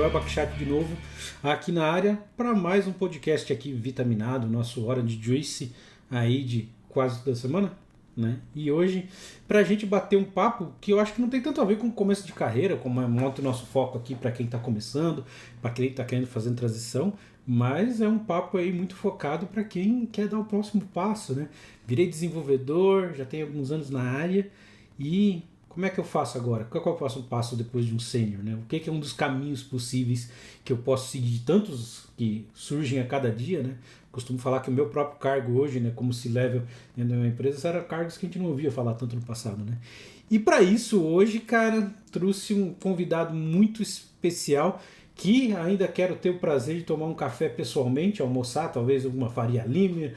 Joel Bakchat de novo aqui na área para mais um podcast aqui vitaminado, nosso Orange Juice aí de quase toda semana, né? E hoje pra gente bater um papo que eu acho que não tem tanto a ver com o começo de carreira, como é muito o nosso foco aqui para quem tá começando, para quem tá querendo fazer transição, mas é um papo aí muito focado para quem quer dar o próximo passo, né? Virei desenvolvedor, já tenho alguns anos na área e como é que eu faço agora? Qual é o próximo passo depois de um sênior, né? O que é um dos caminhos possíveis que eu posso seguir de tantos que surgem a cada dia, né? Costumo falar que o meu próprio cargo hoje, né, como C-Level dentro da minha empresa, eram cargos que a gente não ouvia falar tanto no passado, né? E para isso, hoje, cara, trouxe um convidado muito especial que ainda quero ter o prazer de tomar um café pessoalmente, almoçar, talvez uma Faria Lima,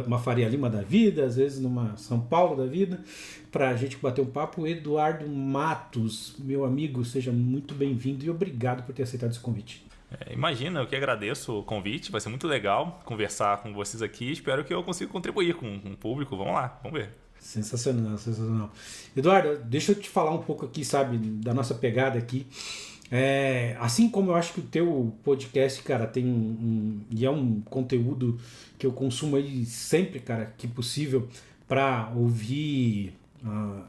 uma Faria Lima da vida, às vezes numa São Paulo da vida, para a gente bater um papo. Eduardo Matos, meu amigo, seja muito bem-vindo e obrigado por ter aceitado esse convite. Imagina, eu que agradeço o convite, vai ser muito legal conversar com vocês aqui, espero que eu consiga contribuir com o público, vamos lá, vamos ver. Sensacional, sensacional. Eduardo, deixa eu te falar um pouco aqui, sabe, da nossa pegada aqui. Assim como eu acho que o teu podcast, cara, tem e é um conteúdo que eu consumo aí sempre, cara, que possível, para ouvir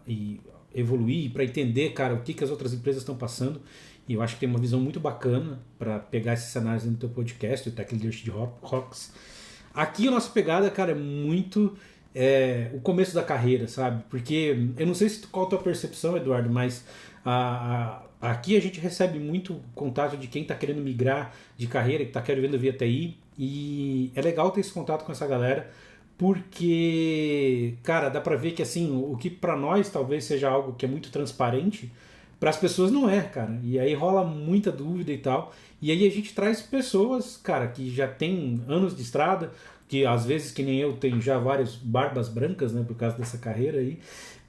e evoluir, para entender, cara, o que as outras empresas estão passando. E eu acho que tem uma visão muito bacana para pegar esses cenários no teu podcast, o Tech Leadership Rocks. Aqui a nossa pegada, cara, é muito o começo da carreira, sabe? Porque eu não sei qual a tua percepção, Eduardo, mas aqui a gente recebe muito contato de quem está querendo migrar de carreira, que está querendo vir até TI, e é legal ter esse contato com essa galera, porque, cara, dá para ver que assim, o que para nós talvez seja algo que é muito transparente, para as pessoas não é, cara. E aí rola muita dúvida e tal. E aí a gente traz pessoas, cara, que já tem anos de estrada, que às vezes, que nem eu, tem já várias barbas brancas, né, por causa dessa carreira aí,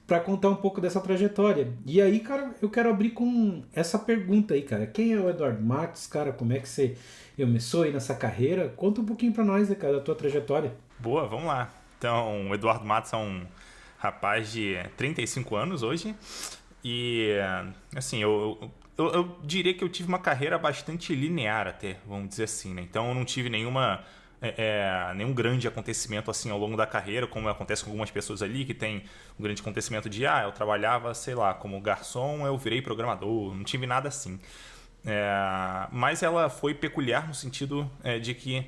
para contar um pouco dessa trajetória. E aí, cara, eu quero abrir com essa pergunta aí, cara. Quem é o Eduardo Matos, cara? Como é que você começou aí nessa carreira? Conta um pouquinho para nós, né, cara, da tua trajetória. Boa, vamos lá. Então, o Eduardo Matos é um rapaz de 35 anos hoje. E, assim, eu diria que eu tive uma carreira bastante linear até, vamos dizer assim, né? Então eu não tive nenhum grande acontecimento assim ao longo da carreira, como acontece com algumas pessoas ali, que tem um grande acontecimento de, eu trabalhava, sei lá, como garçom, eu virei programador, não tive nada assim. Mas ela foi peculiar no sentido de que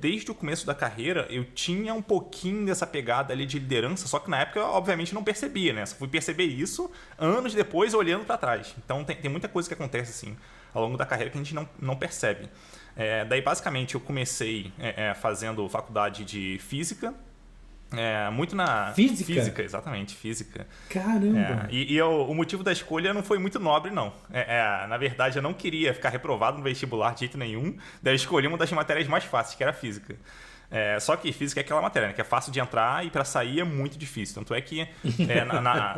desde o começo da carreira eu tinha um pouquinho dessa pegada ali de liderança, só que na época eu obviamente não percebia, né? Só fui perceber isso anos depois olhando para trás. Então tem muita coisa que acontece assim ao longo da carreira que a gente não percebe. Daí basicamente eu comecei fazendo faculdade de física. Muito na Física, exatamente, física. Caramba! O motivo da escolha não foi muito nobre, não. Na verdade, eu não queria ficar reprovado no vestibular de jeito nenhum, daí eu escolhi uma das matérias mais fáceis, que era física. Só que física é aquela matéria, né, que é fácil de entrar e para sair é muito difícil. Tanto é que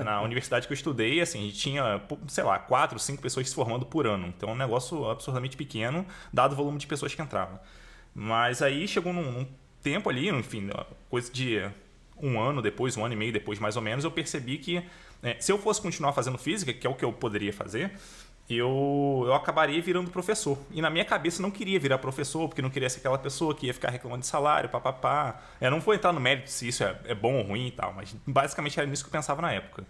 na universidade que eu estudei, assim, a gente tinha, sei lá, 4, 5 pessoas se formando por ano. Então é um negócio absurdamente pequeno, dado o volume de pessoas que entravam. Mas aí chegou num tempo ali, enfim, coisa de um ano depois, um ano e meio depois mais ou menos, eu percebi que se eu fosse continuar fazendo física, que é o que eu poderia fazer, eu acabaria virando professor. E na minha cabeça eu não queria virar professor, porque não queria ser aquela pessoa que ia ficar reclamando de salário, papapá. Eu não vou entrar no mérito se isso é bom ou ruim e tal, mas basicamente era nisso que eu pensava na época.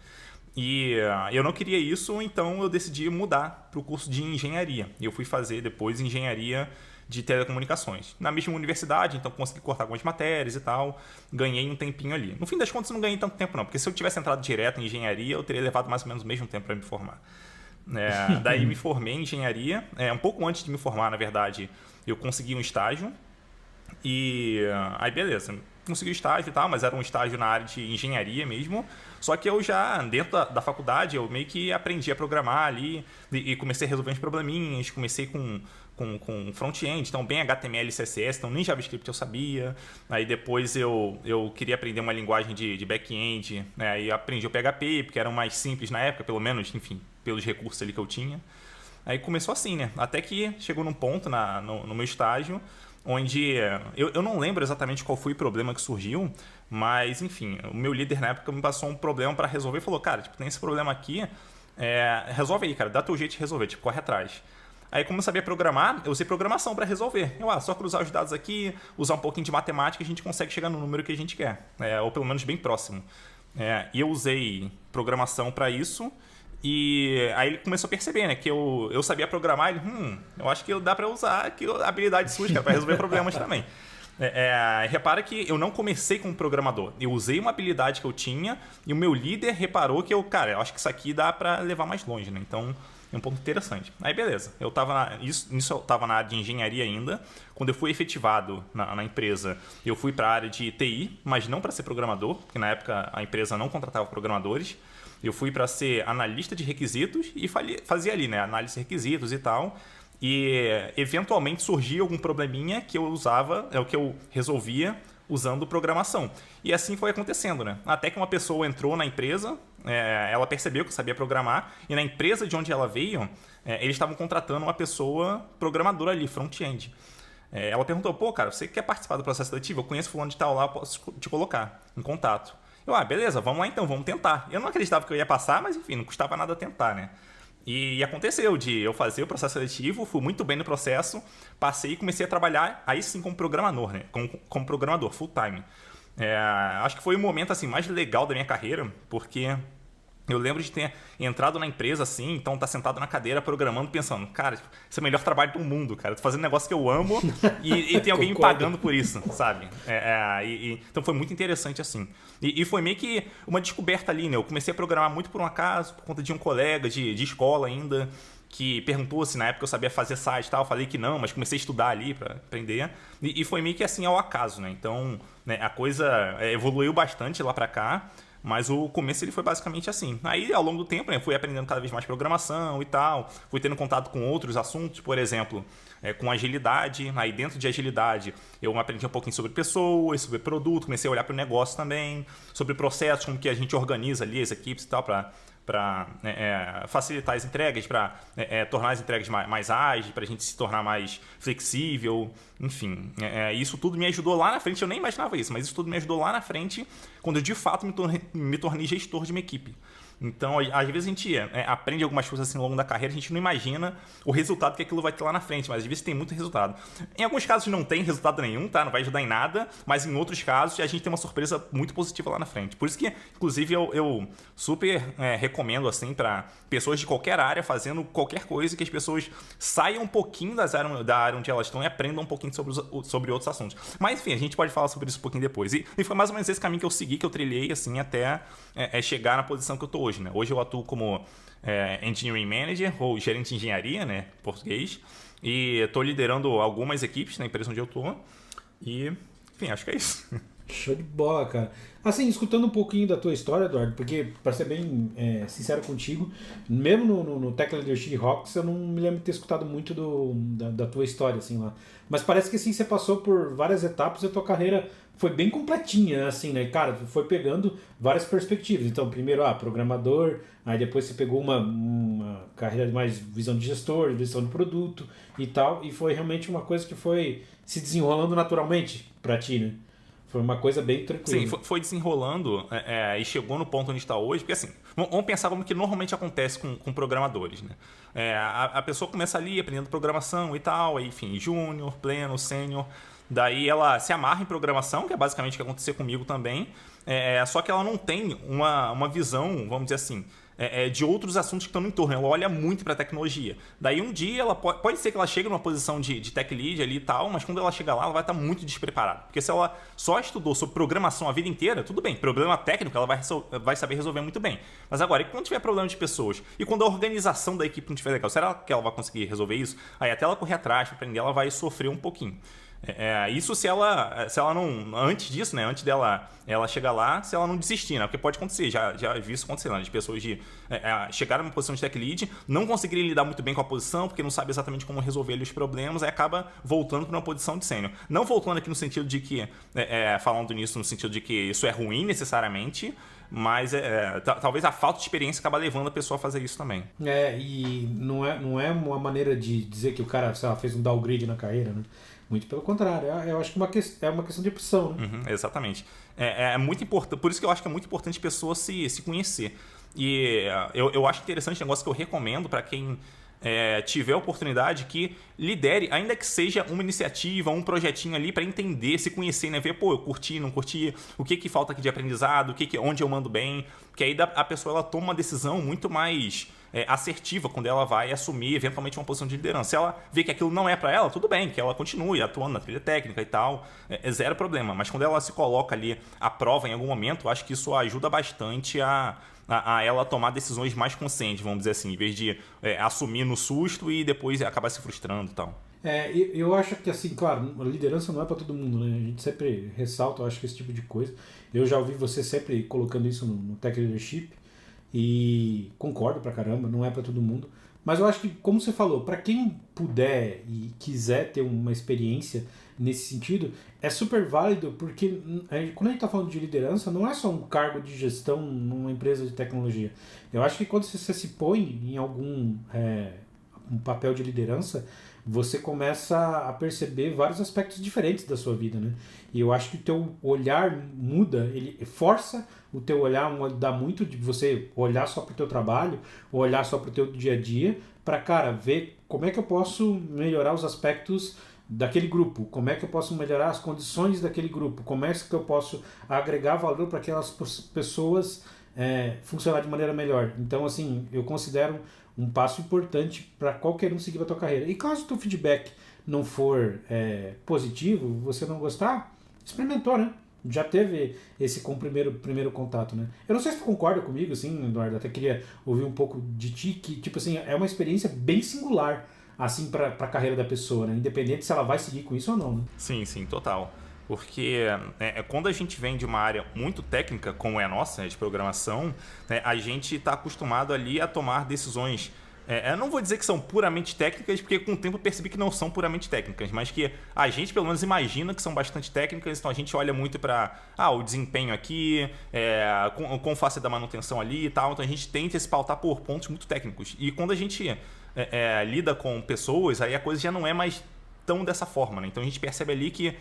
E eu não queria isso, então eu decidi mudar para o curso de engenharia. E eu fui fazer depois engenharia de telecomunicações. Na mesma universidade, então consegui cortar algumas matérias e tal, ganhei um tempinho ali. No fim das contas, eu não ganhei tanto tempo não, porque se eu tivesse entrado direto em engenharia, eu teria levado mais ou menos o mesmo tempo para me formar. Daí me formei em engenharia, um pouco antes de me formar, na verdade, eu consegui um estágio, e aí beleza, consegui o estágio e tal, mas era um estágio na área de engenharia mesmo, só que eu já, dentro da faculdade, eu meio que aprendi a programar ali, e comecei a resolver uns probleminhas, comecei com front-end, então bem HTML e CSS, então nem JavaScript eu sabia. Aí depois eu queria aprender uma linguagem de back-end, né? Aí eu aprendi o PHP, porque era mais simples na época, pelo menos, enfim, pelos recursos ali que eu tinha. Aí começou assim, né? Até que chegou num ponto no meu estágio, onde eu não lembro exatamente qual foi o problema que surgiu, mas enfim, o meu líder na época me passou um problema para resolver e falou, cara, tipo, tem esse problema aqui, resolve aí, cara, dá teu jeito de resolver, tipo, corre atrás. Aí, como eu sabia programar, eu usei programação para resolver. Só cruzar os dados aqui, usar um pouquinho de matemática, a gente consegue chegar no número que a gente quer. Ou pelo menos bem próximo. E eu usei programação para isso. E aí ele começou a perceber, né, que eu sabia programar. Ele, eu acho que dá para usar aqui a habilidade sua, cara, para resolver problemas também. Repara que eu não comecei como programador. Eu usei uma habilidade que eu tinha e o meu líder reparou que eu acho que isso aqui dá para levar mais longe, né? Então, é um ponto interessante. Aí, beleza. Nisso eu estava na área de engenharia ainda. Quando eu fui efetivado na empresa, eu fui para a área de TI, mas não para ser programador, porque na época a empresa não contratava programadores. Eu fui para ser analista de requisitos e fazia ali, né, análise de requisitos e tal. E eventualmente surgia algum probleminha que eu usava, o que eu resolvia usando programação. E assim foi acontecendo, né? Até que uma pessoa entrou na empresa, ela percebeu que eu sabia programar, e na empresa de onde ela veio, eles estavam contratando uma pessoa programadora ali, front-end. Ela perguntou, cara, você quer participar do processo seletivo? Eu conheço fulano de tal lá, posso te colocar em contato. Beleza, vamos lá então, vamos tentar. Eu não acreditava que eu ia passar, mas enfim, não custava nada tentar, né? E aconteceu de eu fazer o processo seletivo, fui muito bem no processo, passei e comecei a trabalhar aí sim como programador, né? Como programador, full time. Acho que foi o momento assim, mais legal da minha carreira, porque eu lembro de ter entrado na empresa assim, então tá sentado na cadeira programando, pensando, cara, esse é o melhor trabalho do mundo, cara. Tô fazendo um negócio que eu amo e tem alguém me pagando por isso, sabe? Então foi muito interessante assim. E foi meio que uma descoberta ali, né? Eu comecei a programar muito por um acaso, por conta de um colega de escola ainda, que perguntou se na época eu sabia fazer site e tal. Eu falei que não, mas comecei a estudar ali para aprender. E foi meio que assim ao acaso, né? Então, né, a coisa evoluiu bastante lá para cá. Mas o começo ele foi basicamente assim. Aí, ao longo do tempo, né, fui aprendendo cada vez mais programação e tal. Fui tendo contato com outros assuntos, por exemplo, com agilidade. Aí, dentro de agilidade, eu aprendi um pouquinho sobre pessoas, sobre produto. Comecei a olhar para o negócio também. Sobre processos, como que a gente organiza ali as equipes e tal, para facilitar as entregas, para tornar as entregas mais ágeis, para a gente se tornar mais flexível, enfim. Isso tudo me ajudou lá na frente, eu nem imaginava isso, mas isso tudo me ajudou lá na frente quando eu de fato me tornei gestor de uma equipe. Então, às vezes a gente aprende algumas coisas assim ao longo da carreira, a gente não imagina o resultado que aquilo vai ter lá na frente, mas às vezes tem muito resultado. Em alguns casos não tem resultado nenhum, tá? Não vai ajudar em nada, mas em outros casos a gente tem uma surpresa muito positiva lá na frente. Por isso que, inclusive, eu super recomendo assim para pessoas de qualquer área fazendo qualquer coisa, que as pessoas saiam um pouquinho da área onde elas estão e aprendam um pouquinho sobre outros assuntos. Mas enfim, a gente pode falar sobre isso um pouquinho depois. E foi mais ou menos esse caminho que eu segui, que eu trilhei assim até chegar na posição que eu tô hoje, né? Hoje eu atuo como Engineering Manager ou gerente de engenharia, né, em português, e estou liderando algumas equipes na empresa onde eu estou. E, enfim, acho que é isso. Show de bola, cara. Assim, escutando um pouquinho da tua história, Eduardo, porque, para ser bem sincero contigo, mesmo no Tech Leadership Rocks, eu não me lembro de ter escutado muito da tua história, assim, lá. Mas parece que, assim, você passou por várias etapas e a tua carreira foi bem completinha, assim, né? Cara, foi pegando várias perspectivas. Então, primeiro, programador, aí depois você pegou uma carreira de mais visão de gestor, visão de produto e tal, e foi realmente uma coisa que foi se desenrolando naturalmente para ti, né? Foi uma coisa bem tranquila. Sim, foi desenrolando e chegou no ponto onde está hoje, porque assim, vamos pensar como que normalmente acontece com programadores, né? A pessoa começa ali aprendendo programação e tal, aí, enfim, júnior, pleno, sênior, daí ela se amarra em programação, que é basicamente o que aconteceu comigo também, só que ela não tem uma visão, vamos dizer assim, de outros assuntos que estão no entorno. Ela olha muito para a tecnologia. Daí um dia ela pode ser que ela chegue numa posição de tech lead ali e tal, mas quando ela chegar lá, ela vai estar muito despreparada. Porque se ela só estudou sobre programação a vida inteira, tudo bem, problema técnico ela vai saber resolver muito bem. Mas agora, e quando tiver problema de pessoas? E quando a organização da equipe não estiver legal? Será que ela vai conseguir resolver isso? Aí até ela correr atrás para aprender, ela vai sofrer um pouquinho. Isso se ela não, antes disso, né, antes dela ela chegar lá, se ela não desistir, né, porque pode acontecer, já vi isso acontecer, né, de pessoas chegarem numa posição de tech lead, não conseguirem lidar muito bem com a posição, porque não sabe exatamente como resolver ali os problemas, aí acaba voltando para uma posição de sênior. Não voltando aqui no sentido de que, falando nisso no sentido de que isso é ruim necessariamente, mas talvez a falta de experiência acaba levando a pessoa a fazer isso também. E não é uma maneira de dizer que o cara, sei lá, fez um downgrade na carreira, né? Muito pelo contrário, eu acho que é uma questão de opção, né? Exatamente. É muito importante, por isso que eu acho que é muito importante a pessoa se conhecer. E eu acho interessante um negócio que eu recomendo para quem tiver oportunidade, que lidere, ainda que seja uma iniciativa, um projetinho ali para entender, se conhecer, né? Ver, pô, eu curti, não curti, o que falta aqui de aprendizado, onde eu mando bem, porque aí a pessoa ela toma uma decisão muito mais assertiva quando ela vai assumir eventualmente uma posição de liderança. Se ela vê que aquilo não é para ela, tudo bem, que ela continue atuando na trilha técnica e tal, zero problema. Mas quando ela se coloca ali à prova em algum momento, acho que isso ajuda bastante a ela tomar decisões mais conscientes, vamos dizer assim, em vez de assumir no susto e depois acabar se frustrando e tal. Eu acho que, assim, claro, a liderança não é para todo mundo, né? A gente sempre ressalta, eu acho que esse tipo de coisa. Eu já ouvi você sempre colocando isso no Tech Leadership e concordo pra caramba, não é para todo mundo. Mas eu acho que, como você falou, para quem puder e quiser ter uma experiência nesse sentido, é super válido, porque quando a gente está falando de liderança, não é só um cargo de gestão numa empresa de tecnologia. Eu acho que quando você se põe em algum um papel de liderança, você começa a perceber vários aspectos diferentes da sua vida, né? E eu acho que o teu olhar muda, ele força o teu olhar, dá muito de você olhar só para o teu trabalho, ou olhar só para o teu dia a dia, para, cara, ver como é que eu posso melhorar os aspectos daquele grupo, como é que eu posso melhorar as condições daquele grupo, como é que eu posso agregar valor para aquelas pessoas funcionar de maneira melhor. Então, assim, eu considero um passo importante para qualquer um seguir a tua carreira. E caso o teu feedback não for positivo, você não gostar, experimentou, né? Já teve esse primeiro contato, né? Eu não sei se tu concorda comigo, assim, Eduardo, até queria ouvir um pouco de ti, que, tipo assim, é uma experiência bem singular, assim, para a carreira da pessoa, né? Independente se ela vai seguir com isso ou não, né? Sim, total. Porque quando a gente vem de uma área muito técnica, como é a nossa, de programação, a gente está acostumado ali a tomar decisões. Eu não vou dizer que são puramente técnicas, porque com o tempo eu percebi que não são puramente técnicas, mas que a gente pelo menos imagina que são bastante técnicas, então a gente olha muito para o desempenho aqui, com face da manutenção ali e tal, então a gente tenta se pautar por pontos muito técnicos. E quando a gente lida com pessoas, aí a coisa já não é mais tão dessa forma, né? Então a gente percebe ali que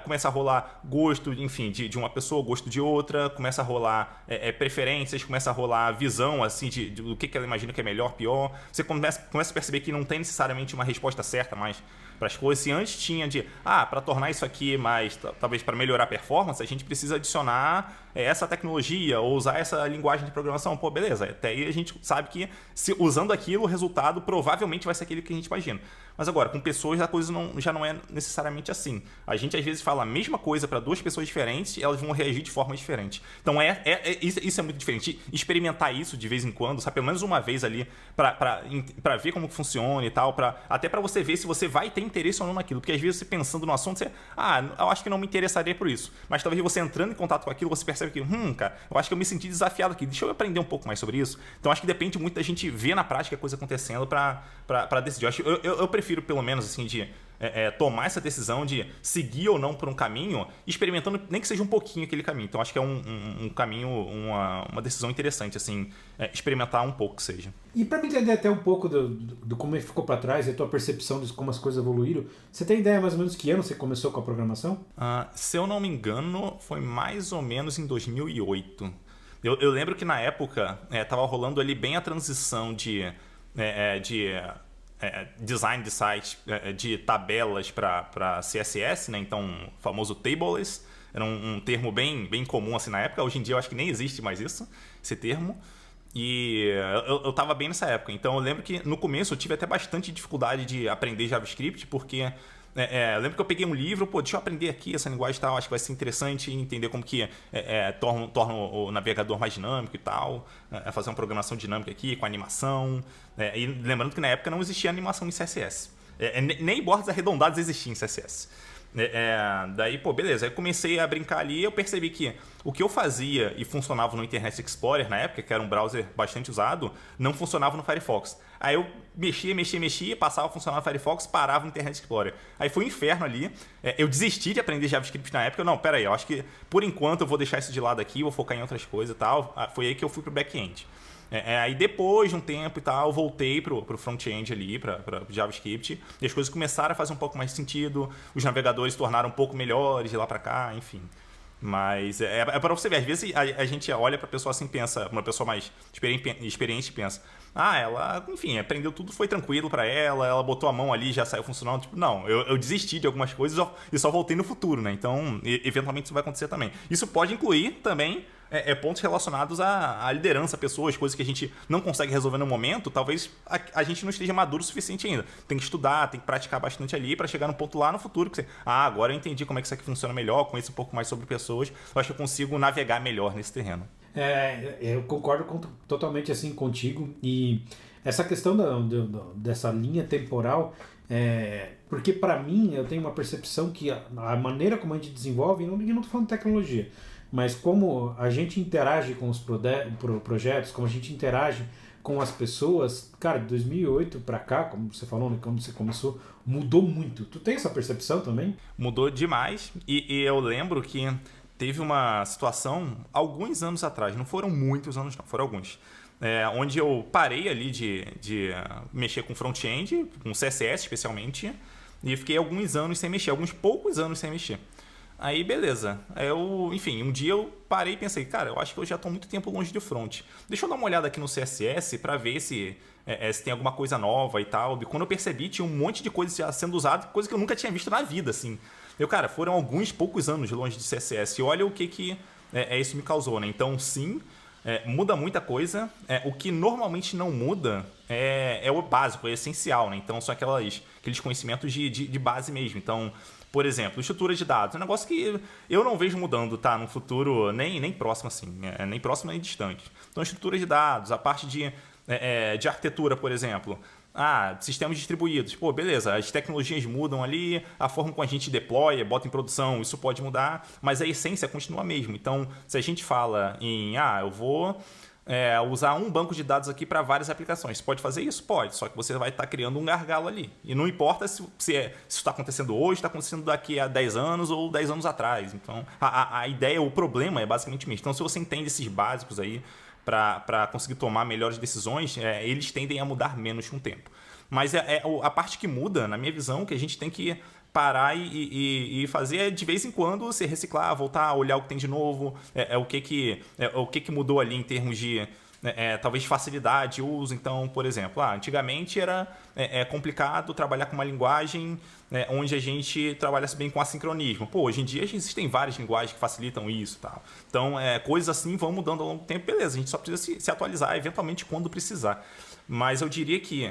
começa a rolar gosto, enfim, de uma pessoa, gosto de outra, começa a rolar preferências, começa a rolar visão, assim, do que ela imagina que é melhor, pior. Você começa a perceber que não tem necessariamente uma resposta certa mais para as coisas. Se antes tinha para tornar isso aqui mais, talvez para melhorar a performance, a gente precisa adicionar essa tecnologia ou usar essa linguagem de programação. Pô, beleza, até aí a gente sabe que usando aquilo, o resultado provavelmente vai ser aquele que a gente imagina. Mas agora, com pessoas, a coisa já não é necessariamente assim. A gente, às vezes, fala a mesma coisa para duas pessoas diferentes e elas vão reagir de forma diferente. Então, isso é muito diferente. Experimentar isso de vez em quando, sabe? Pelo menos uma vez ali, para ver como funciona e tal, até para você ver se você vai ter interesse ou não naquilo. Porque, às vezes, você pensando no assunto, você... eu acho que não me interessaria por isso. Mas, talvez, você entrando em contato com aquilo, você percebe que, cara, eu acho que eu me senti desafiado aqui. Deixa eu aprender um pouco mais sobre isso. Então, acho que depende muito da gente ver na prática a coisa acontecendo para decidir. Eu prefiro, pelo menos, assim, de tomar essa decisão de seguir ou não por um caminho, experimentando nem que seja um pouquinho aquele caminho. Então, acho que é um caminho, uma decisão interessante, assim, experimentar um pouco que seja. E para me entender até um pouco do como ficou para trás e a tua percepção de como as coisas evoluíram, você tem ideia mais ou menos que ano você começou com a programação? Se eu não me engano, foi mais ou menos em 2008. Eu lembro que na época estava rolando ali bem a transição de design de sites, de tabelas para CSS, né? Então o famoso tableless, era um termo bem comum assim na época. Hoje em dia eu acho que nem existe mais esse termo. E eu estava bem nessa época. Então eu lembro que no começo eu tive até bastante dificuldade de aprender JavaScript, porque eu lembro que eu peguei um livro, deixa eu aprender aqui essa linguagem e tal, acho que vai ser interessante entender como que torna o navegador mais dinâmico e tal, fazer uma programação dinâmica aqui com animação. E lembrando que na época não existia animação em CSS. Nem bordas arredondadas existiam em CSS. Daí, beleza. Aí eu comecei a brincar ali e eu percebi que o que eu fazia e funcionava no Internet Explorer na época, que era um browser bastante usado, não funcionava no Firefox. Aí eu mexia, passava a funcionar no Firefox, parava no Internet Explorer. Aí foi um inferno ali. Eu desisti de aprender JavaScript na época. Não, pera aí, eu acho que por enquanto eu vou deixar isso de lado aqui, vou focar em outras coisas e tal. Foi aí que eu fui pro back-end. Aí depois de um tempo e tal, voltei pro front-end ali, para JavaScript, e as coisas começaram a fazer um pouco mais de sentido, os navegadores se tornaram um pouco melhores de lá para cá, enfim. Mas é para você ver, às vezes a gente olha pra pessoa assim, pensa, uma pessoa mais experiente pensa, ela, enfim, aprendeu tudo, foi tranquilo pra ela botou a mão ali, já saiu funcionando. Tipo, não, eu desisti de algumas coisas e só voltei no futuro, né? Então, eventualmente isso vai acontecer também. Isso pode incluir também pontos relacionados à liderança, pessoas, coisas que a gente não consegue resolver no momento, talvez a gente não esteja maduro o suficiente ainda. Tem que estudar, tem que praticar bastante ali para chegar num ponto lá no futuro que você, agora eu entendi como é que isso aqui funciona melhor, conheço um pouco mais sobre pessoas, eu acho que eu consigo navegar melhor nesse terreno. Eu concordo totalmente assim contigo, e essa questão dessa linha temporal, porque para mim eu tenho uma percepção que a maneira como a gente desenvolve, e não estou falando de tecnologia, mas como a gente interage com os projetos, como a gente interage com as pessoas, cara, de 2008 para cá, como você falou, né, quando você começou, mudou muito. Tu tem essa percepção também? Mudou demais, e eu lembro que teve uma situação alguns anos atrás, não foram muitos anos não, foram alguns, onde eu parei ali de mexer com front-end, com CSS especialmente, e fiquei alguns anos sem mexer, alguns poucos anos sem mexer. Aí, beleza. Enfim, um dia eu parei e pensei, cara, eu acho que eu já estou muito tempo longe de front. Deixa eu dar uma olhada aqui no CSS para ver se tem alguma coisa nova e tal. E quando eu percebi, tinha um monte de coisa já sendo usada, coisa que eu nunca tinha visto na vida, assim. Cara, foram alguns poucos anos longe de CSS. E olha o que isso me causou, né? Então, sim, muda muita coisa. O que normalmente não muda é o básico, é essencial, né? Então, são aqueles conhecimentos de base mesmo. Então, por exemplo, estrutura de dados. É um negócio que eu não vejo mudando, tá? No futuro nem próximo, assim. Nem próximo, nem distante. Então, estrutura de dados, a parte de arquitetura, por exemplo. Sistemas distribuídos. Pô, beleza, as tecnologias mudam ali, a forma como a gente deploya, bota em produção, isso pode mudar, mas a essência continua a mesma. Então, se a gente fala em, eu vou usar um banco de dados aqui para várias aplicações. Você pode fazer isso? Pode, só que você vai estar criando um gargalo ali. E não importa se isso está acontecendo hoje, está acontecendo daqui a 10 anos ou 10 anos atrás. Então, a ideia, o problema é basicamente isso. Então, se você entende esses básicos aí para conseguir tomar melhores decisões, eles tendem a mudar menos com o tempo. Mas a parte que muda, na minha visão, que a gente tem que parar e fazer de vez em quando se reciclar, voltar a olhar o que tem de novo, o que mudou ali em termos de talvez facilidade de uso. Então, por exemplo, antigamente era complicado trabalhar com uma linguagem onde a gente trabalhasse bem com assincronismo. Hoje em dia existem várias linguagens que facilitam isso. Tal. Então, coisas assim vão mudando ao longo do tempo. Beleza, a gente só precisa se atualizar eventualmente quando precisar. Mas eu diria que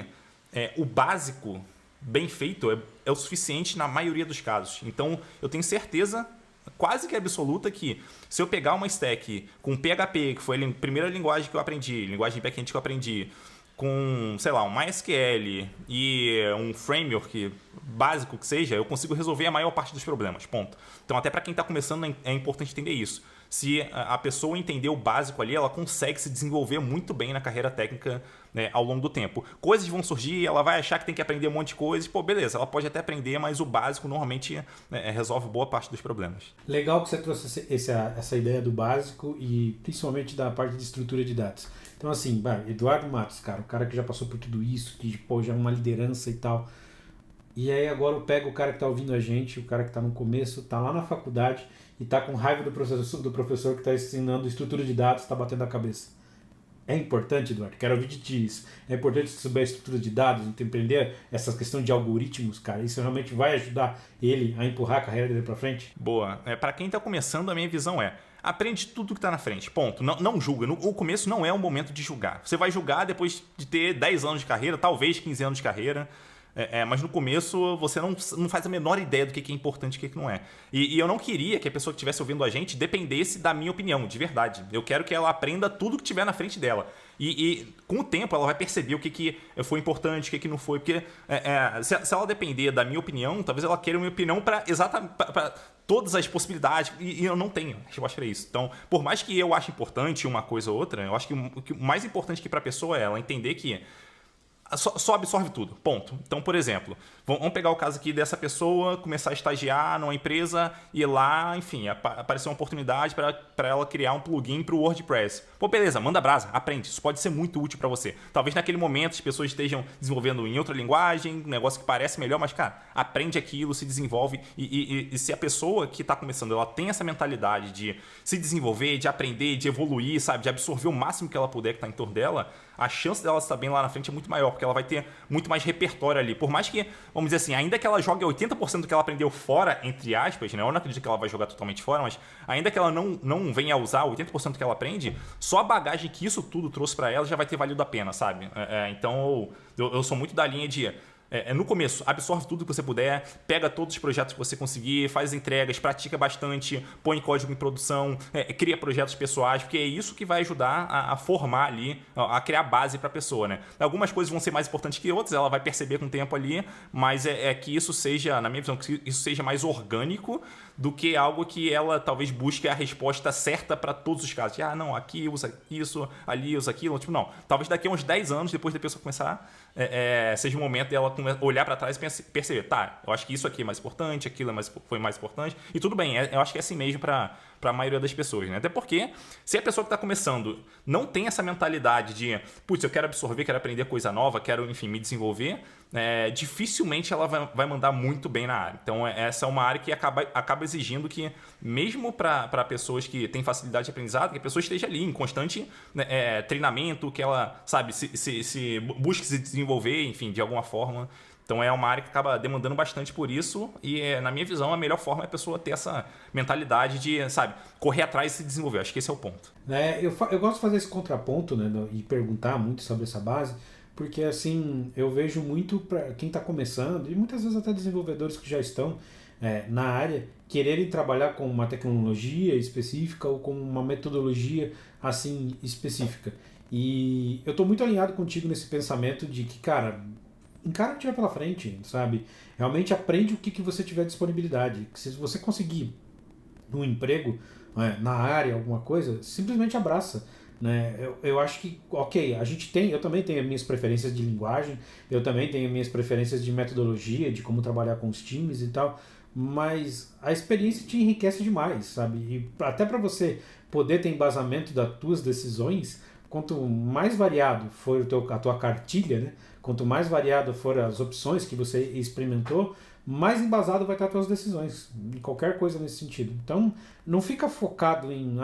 o básico bem feito é o suficiente na maioria dos casos. Então, eu tenho certeza quase que absoluta que se eu pegar uma stack com PHP, que foi a primeira linguagem que eu aprendi, linguagem de backend que eu aprendi, com, sei lá, um MySQL e um framework básico que seja, eu consigo resolver a maior parte dos problemas, ponto. Então, até para quem está começando, é importante entender isso. Se a pessoa entender o básico ali, ela consegue se desenvolver muito bem na carreira técnica, né, ao longo do tempo. Coisas vão surgir, ela vai achar que tem que aprender um monte de coisas. Beleza, ela pode até aprender, mas o básico normalmente resolve boa parte dos problemas. Legal que você trouxe essa ideia do básico e principalmente da parte de estrutura de dados. Então, assim, Eduardo Matos, cara, o cara que já passou por tudo isso, que já é uma liderança e tal. E aí agora eu pego o cara que está ouvindo a gente, o cara que está no começo, está lá na faculdade e está com raiva do professor que está ensinando estrutura de dados, está batendo a cabeça. É importante, Eduardo, quero ouvir de ti isso. É importante saber a estrutura de dados, entender essa questão de algoritmos, cara. Isso realmente vai ajudar ele a empurrar a carreira dele para frente? Boa. Para quem está começando, a minha visão aprende tudo que está na frente, ponto. Não julga. O começo não é um momento de julgar. Você vai julgar depois de ter 10 anos de carreira, talvez 15 anos de carreira. Mas no começo você não faz a menor ideia do que é importante e o que não é. E eu não queria que a pessoa que estivesse ouvindo a gente dependesse da minha opinião, de verdade. Eu quero que ela aprenda tudo que tiver na frente dela. E com o tempo ela vai perceber o que foi importante, o que não foi. Porque se ela depender da minha opinião, talvez ela queira uma opinião para todas as possibilidades. E eu não tenho resposta para isso. Então, por mais que eu ache importante uma coisa ou outra, eu acho que o mais importante aqui para a pessoa é ela entender que só absorve tudo, ponto. Então, por exemplo, vamos pegar o caso aqui dessa pessoa começar a estagiar numa empresa e lá, enfim, aparecer uma oportunidade para ela criar um plugin para o WordPress. Pô, beleza, manda brasa, aprende. Isso pode ser muito útil para você. Talvez naquele momento as pessoas estejam desenvolvendo em outra linguagem, um negócio que parece melhor, mas, cara, aprende aquilo, se desenvolve. E se a pessoa que está começando, ela tem essa mentalidade de se desenvolver, de aprender, de evoluir, sabe, de absorver o máximo que ela puder que está em torno dela, a chance dela estar bem lá na frente é muito maior, porque ela vai ter muito mais repertório ali. Por mais que, vamos dizer assim, ainda que ela jogue 80% do que ela aprendeu fora, entre aspas, né? Eu não acredito que ela vai jogar totalmente fora, mas ainda que ela não venha a usar 80% do que ela aprende, só a bagagem que isso tudo trouxe para ela já vai ter valido a pena, sabe? Então, eu sou muito da linha de... no começo, absorve tudo que você puder, pega todos os projetos que você conseguir, faz entregas, pratica bastante, põe código em produção, cria projetos pessoais, porque é isso que vai ajudar a formar ali, a criar base para a pessoa, né? Algumas coisas vão ser mais importantes que outras, ela vai perceber com o tempo ali, mas que isso seja, na minha visão, que isso seja mais orgânico do que algo que ela talvez busque a resposta certa para todos os casos. Não, aqui usa isso, ali usa aquilo. Tipo, não. Talvez daqui a uns 10 anos, depois da pessoa começar, seja o momento dela olhar para trás e perceber, tá, eu acho que isso aqui é mais importante, aquilo foi mais importante. E tudo bem, eu acho que é assim mesmo para a maioria das pessoas, né? Até porque, se a pessoa que está começando não tem essa mentalidade de, putz, eu quero absorver, quero aprender coisa nova, quero, enfim, me desenvolver, dificilmente ela vai mandar muito bem na área. Então, essa é uma área que acaba exigindo que, mesmo para pessoas que têm facilidade de aprendizado, que a pessoa esteja ali em constante treinamento, que ela, sabe, se busque se desenvolver, enfim, de alguma forma. Então é uma área que acaba demandando bastante por isso e, na minha visão, a melhor forma é a pessoa ter essa mentalidade de, sabe, correr atrás e se desenvolver. Acho que esse é o ponto. Eu gosto de fazer esse contraponto, né, e perguntar muito sobre essa base, porque assim, eu vejo muito para quem está começando, e muitas vezes até desenvolvedores que já estão na área, quererem trabalhar com uma tecnologia específica ou com uma metodologia assim específica. E eu estou muito alinhado contigo nesse pensamento de que, cara, encara o que tiver pela frente, sabe? Realmente aprende o que você tiver disponibilidade. Se você conseguir um emprego na área, alguma coisa, simplesmente abraça. Né? Eu acho que, ok, eu também tenho as minhas preferências de linguagem, eu também tenho as minhas preferências de metodologia, de como trabalhar com os times e tal, mas a experiência te enriquece demais, sabe? E até para você poder ter embasamento das tuas decisões, quanto mais variado for a tua cartilha, né? Quanto mais variado for as opções que você experimentou, mais embasado vai estar as tuas decisões, em qualquer coisa nesse sentido. Então, não fica focado em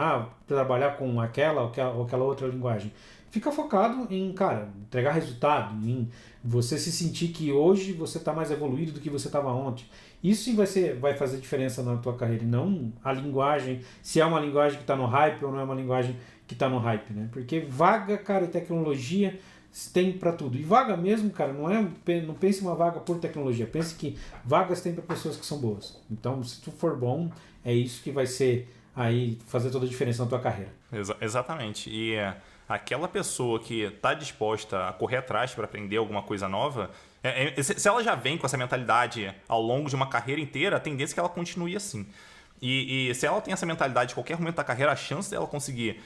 trabalhar com aquela ou aquela outra linguagem. Fica focado em, cara, entregar resultado, em você se sentir que hoje você está mais evoluído do que você estava ontem. Isso sim vai fazer diferença na tua carreira, e não a linguagem, se é uma linguagem que está no hype ou não é uma linguagem que está no hype, né? Porque vaga, cara, e tecnologia tem para tudo. E vaga mesmo, cara, não pense uma vaga por tecnologia. Pense que vagas tem para pessoas que são boas. Então, se tu for bom, é isso que vai ser aí fazer toda a diferença na tua carreira. Exatamente. E aquela pessoa que está disposta a correr atrás para aprender alguma coisa nova, se ela já vem com essa mentalidade ao longo de uma carreira inteira, a tendência é que ela continue assim. E se ela tem essa mentalidade, em qualquer momento da carreira, a chance dela conseguir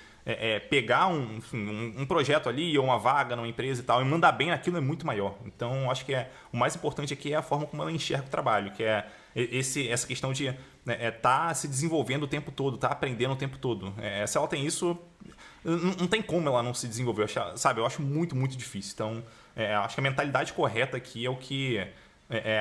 pegar um projeto ali ou uma vaga numa empresa e tal e mandar bem naquilo é muito maior. Então, acho que o mais importante aqui é a forma como ela enxerga o trabalho, que é essa questão de tá se desenvolvendo o tempo todo, tá aprendendo o tempo todo. Se ela tem isso, não tem como ela não se desenvolver, sabe? Eu acho muito, muito difícil. Então, acho que a mentalidade correta aqui é o que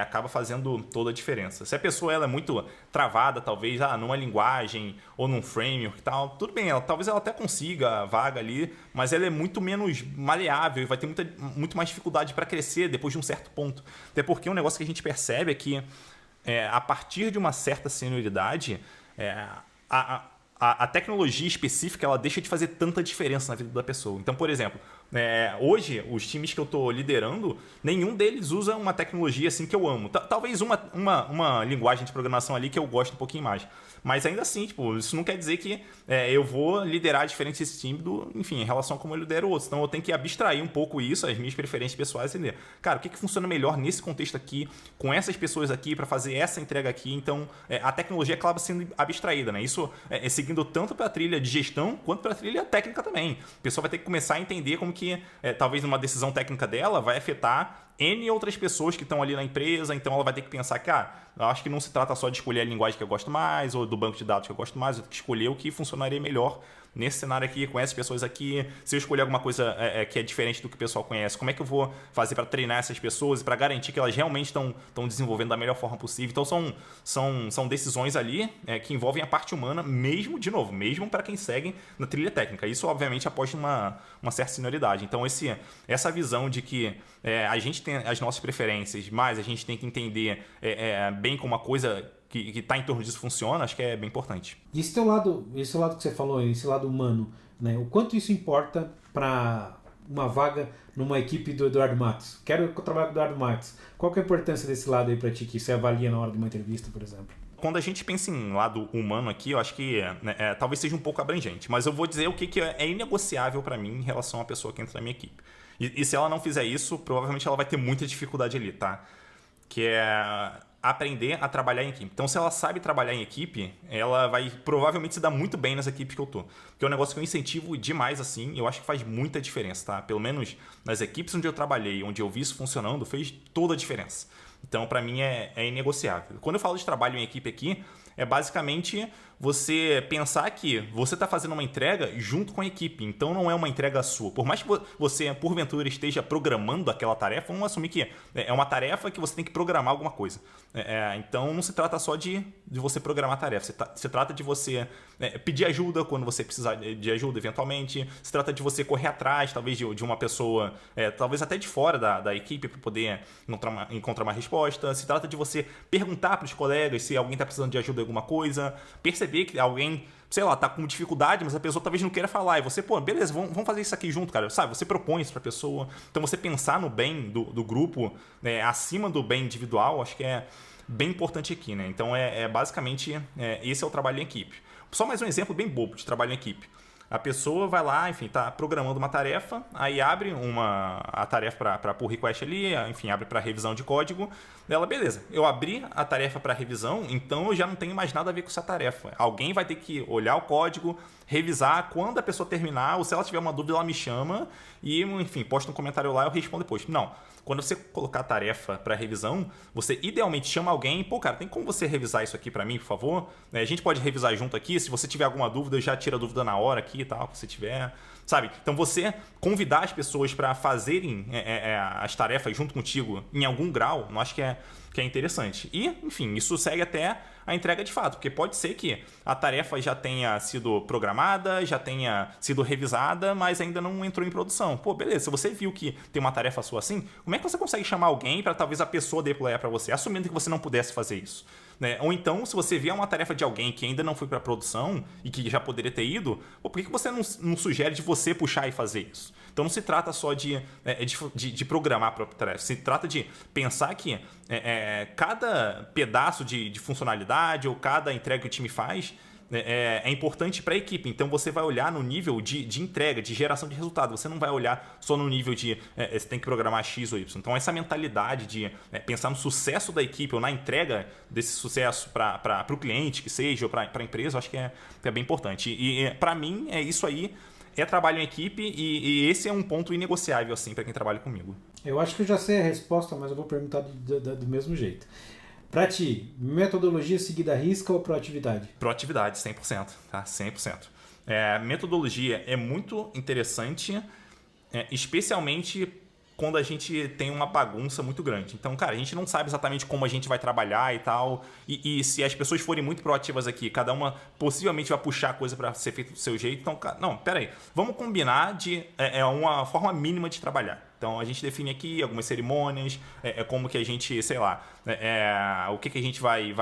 acaba fazendo toda a diferença. Se a pessoa ela é muito travada, talvez, numa linguagem ou num framework e tal, tudo bem, talvez ela até consiga a vaga ali, mas ela é muito menos maleável e vai ter muito mais dificuldade para crescer depois de um certo ponto. Até porque um negócio que a gente percebe é que a partir de uma certa senioridade, a tecnologia específica ela deixa de fazer tanta diferença na vida da pessoa. Então, por exemplo, hoje, os times que eu estou liderando, nenhum deles usa uma tecnologia assim que eu amo. Talvez uma linguagem de programação ali que eu gosto um pouquinho mais. Mas ainda assim, tipo, isso não quer dizer que eu vou liderar diferente esse time enfim, em relação a como eu lidero outros. Então eu tenho que abstrair um pouco isso, as minhas preferências pessoais e ler. Cara, o que funciona melhor nesse contexto aqui, com essas pessoas aqui, para fazer essa entrega aqui? Então, a tecnologia acaba sendo abstraída, né? Isso seguindo tanto para a trilha de gestão, quanto para a trilha técnica também. A pessoa vai ter que começar a entender como que que talvez numa decisão técnica dela vai afetar N outras pessoas que estão ali na empresa, então ela vai ter que pensar que, eu acho que não se trata só de escolher a linguagem que eu gosto mais, ou do banco de dados que eu gosto mais, eu tenho que escolher o que funcionaria melhor nesse cenário aqui, com essas pessoas aqui. Se eu escolher alguma coisa que é diferente do que o pessoal conhece, como é que eu vou fazer para treinar essas pessoas e para garantir que elas realmente estão desenvolvendo da melhor forma possível? Então são decisões ali que envolvem a parte humana, mesmo para quem segue na trilha técnica. Isso, obviamente, após uma certa senioridade. Então, essa visão de que a gente tem as nossas preferências, mas a gente tem que entender bem como uma coisa que está em torno disso funciona, acho que é bem importante. E esse lado que você falou, esse lado humano, né? O quanto isso importa para uma vaga numa equipe do Eduardo Matos? Quero trabalhar com o Eduardo Matos. Qual que é a importância desse lado aí para ti, que você avalia na hora de uma entrevista, por exemplo? Quando a gente pensa em lado humano aqui, eu acho que talvez seja um pouco abrangente, mas eu vou dizer o que é inegociável para mim em relação à pessoa que entra na minha equipe. E se ela não fizer isso, provavelmente ela vai ter muita dificuldade ali, tá? Que é aprender a trabalhar em equipe. Então, se ela sabe trabalhar em equipe, ela vai provavelmente se dar muito bem nas equipes que eu tô. Porque é um negócio que eu incentivo demais, assim, eu acho que faz muita diferença, tá? Pelo menos nas equipes onde eu trabalhei, onde eu vi isso funcionando, fez toda a diferença. Então, para mim, é inegociável. Quando eu falo de trabalho em equipe aqui, é basicamente você pensar que você está fazendo uma entrega junto com a equipe, então não é uma entrega sua. Por mais que você, porventura, esteja programando aquela tarefa, vamos assumir que é uma tarefa que você tem que programar alguma coisa. Então não se trata só de você programar a tarefa, se trata de você pedir ajuda quando você precisar de ajuda, eventualmente. Se trata de você correr atrás, talvez, de uma pessoa, talvez até de fora da equipe, para poder encontrar uma resposta. Se trata de você perguntar para os colegas se alguém está precisando de ajuda em alguma coisa, perceber que alguém, sei lá, tá com dificuldade, mas a pessoa talvez não queira falar, e você, beleza, vamos fazer isso aqui junto, cara, sabe? Você propõe isso pra pessoa, então você pensar no bem do grupo, acima do bem individual, acho que é bem importante aqui, né? Então basicamente, esse é o trabalho em equipe. Só mais um exemplo bem bobo de trabalho em equipe. A pessoa vai lá, enfim, tá programando uma tarefa, aí abre a tarefa para pull request ali, enfim, abre para revisão de código. Ela, beleza, eu abri a tarefa para revisão, então eu já não tenho mais nada a ver com essa tarefa. Alguém vai ter que olhar o código, revisar, quando a pessoa terminar, ou se ela tiver uma dúvida, ela me chama e, enfim, posta um comentário lá e eu respondo depois. Não. Quando você colocar a tarefa para revisão, você idealmente chama alguém, cara, tem como você revisar isso aqui para mim, por favor? A gente pode revisar junto aqui, se você tiver alguma dúvida, já tira a dúvida na hora aqui e tal, que você tiver, sabe? Então você convidar as pessoas para fazerem as tarefas junto contigo em algum grau, eu acho que é interessante. E, enfim, isso segue até a entrega de fato, porque pode ser que a tarefa já tenha sido programada, já tenha sido revisada, mas ainda não entrou em produção. Beleza, se você viu que tem uma tarefa sua assim, como é que você consegue chamar alguém para talvez a pessoa deployar para você, assumindo que você não pudesse fazer isso? Ou então, se você vier uma tarefa de alguém que ainda não foi para produção e que já poderia ter ido, por que você não sugere de você puxar e fazer isso? Então não se trata só de programar a própria tarefa, se trata de pensar que cada pedaço de funcionalidade ou cada entrega que o time faz é importante para a equipe. Então você vai olhar no nível de entrega, de geração de resultado. Você não vai olhar só no nível de você tem que programar X ou Y. Então essa mentalidade de pensar no sucesso da equipe ou na entrega desse sucesso para o cliente, que seja, ou para a empresa, eu acho que é bem importante. E para mim, isso aí é trabalho em equipe e esse é um ponto inegociável assim, para quem trabalha comigo. Eu acho que eu já sei a resposta, mas eu vou perguntar do mesmo jeito. Pra ti, metodologia seguida à risca ou proatividade? Proatividade, 100%, tá? 100%. Metodologia é muito interessante, especialmente quando a gente tem uma bagunça muito grande. Então, cara, a gente não sabe exatamente como a gente vai trabalhar e tal. E se as pessoas forem muito proativas aqui, cada uma possivelmente vai puxar a coisa para ser feito do seu jeito. Então, não, peraí. Vamos combinar de uma forma mínima de trabalhar. Então, a gente define aqui algumas cerimônias, como que a gente, sei lá, o que a gente vai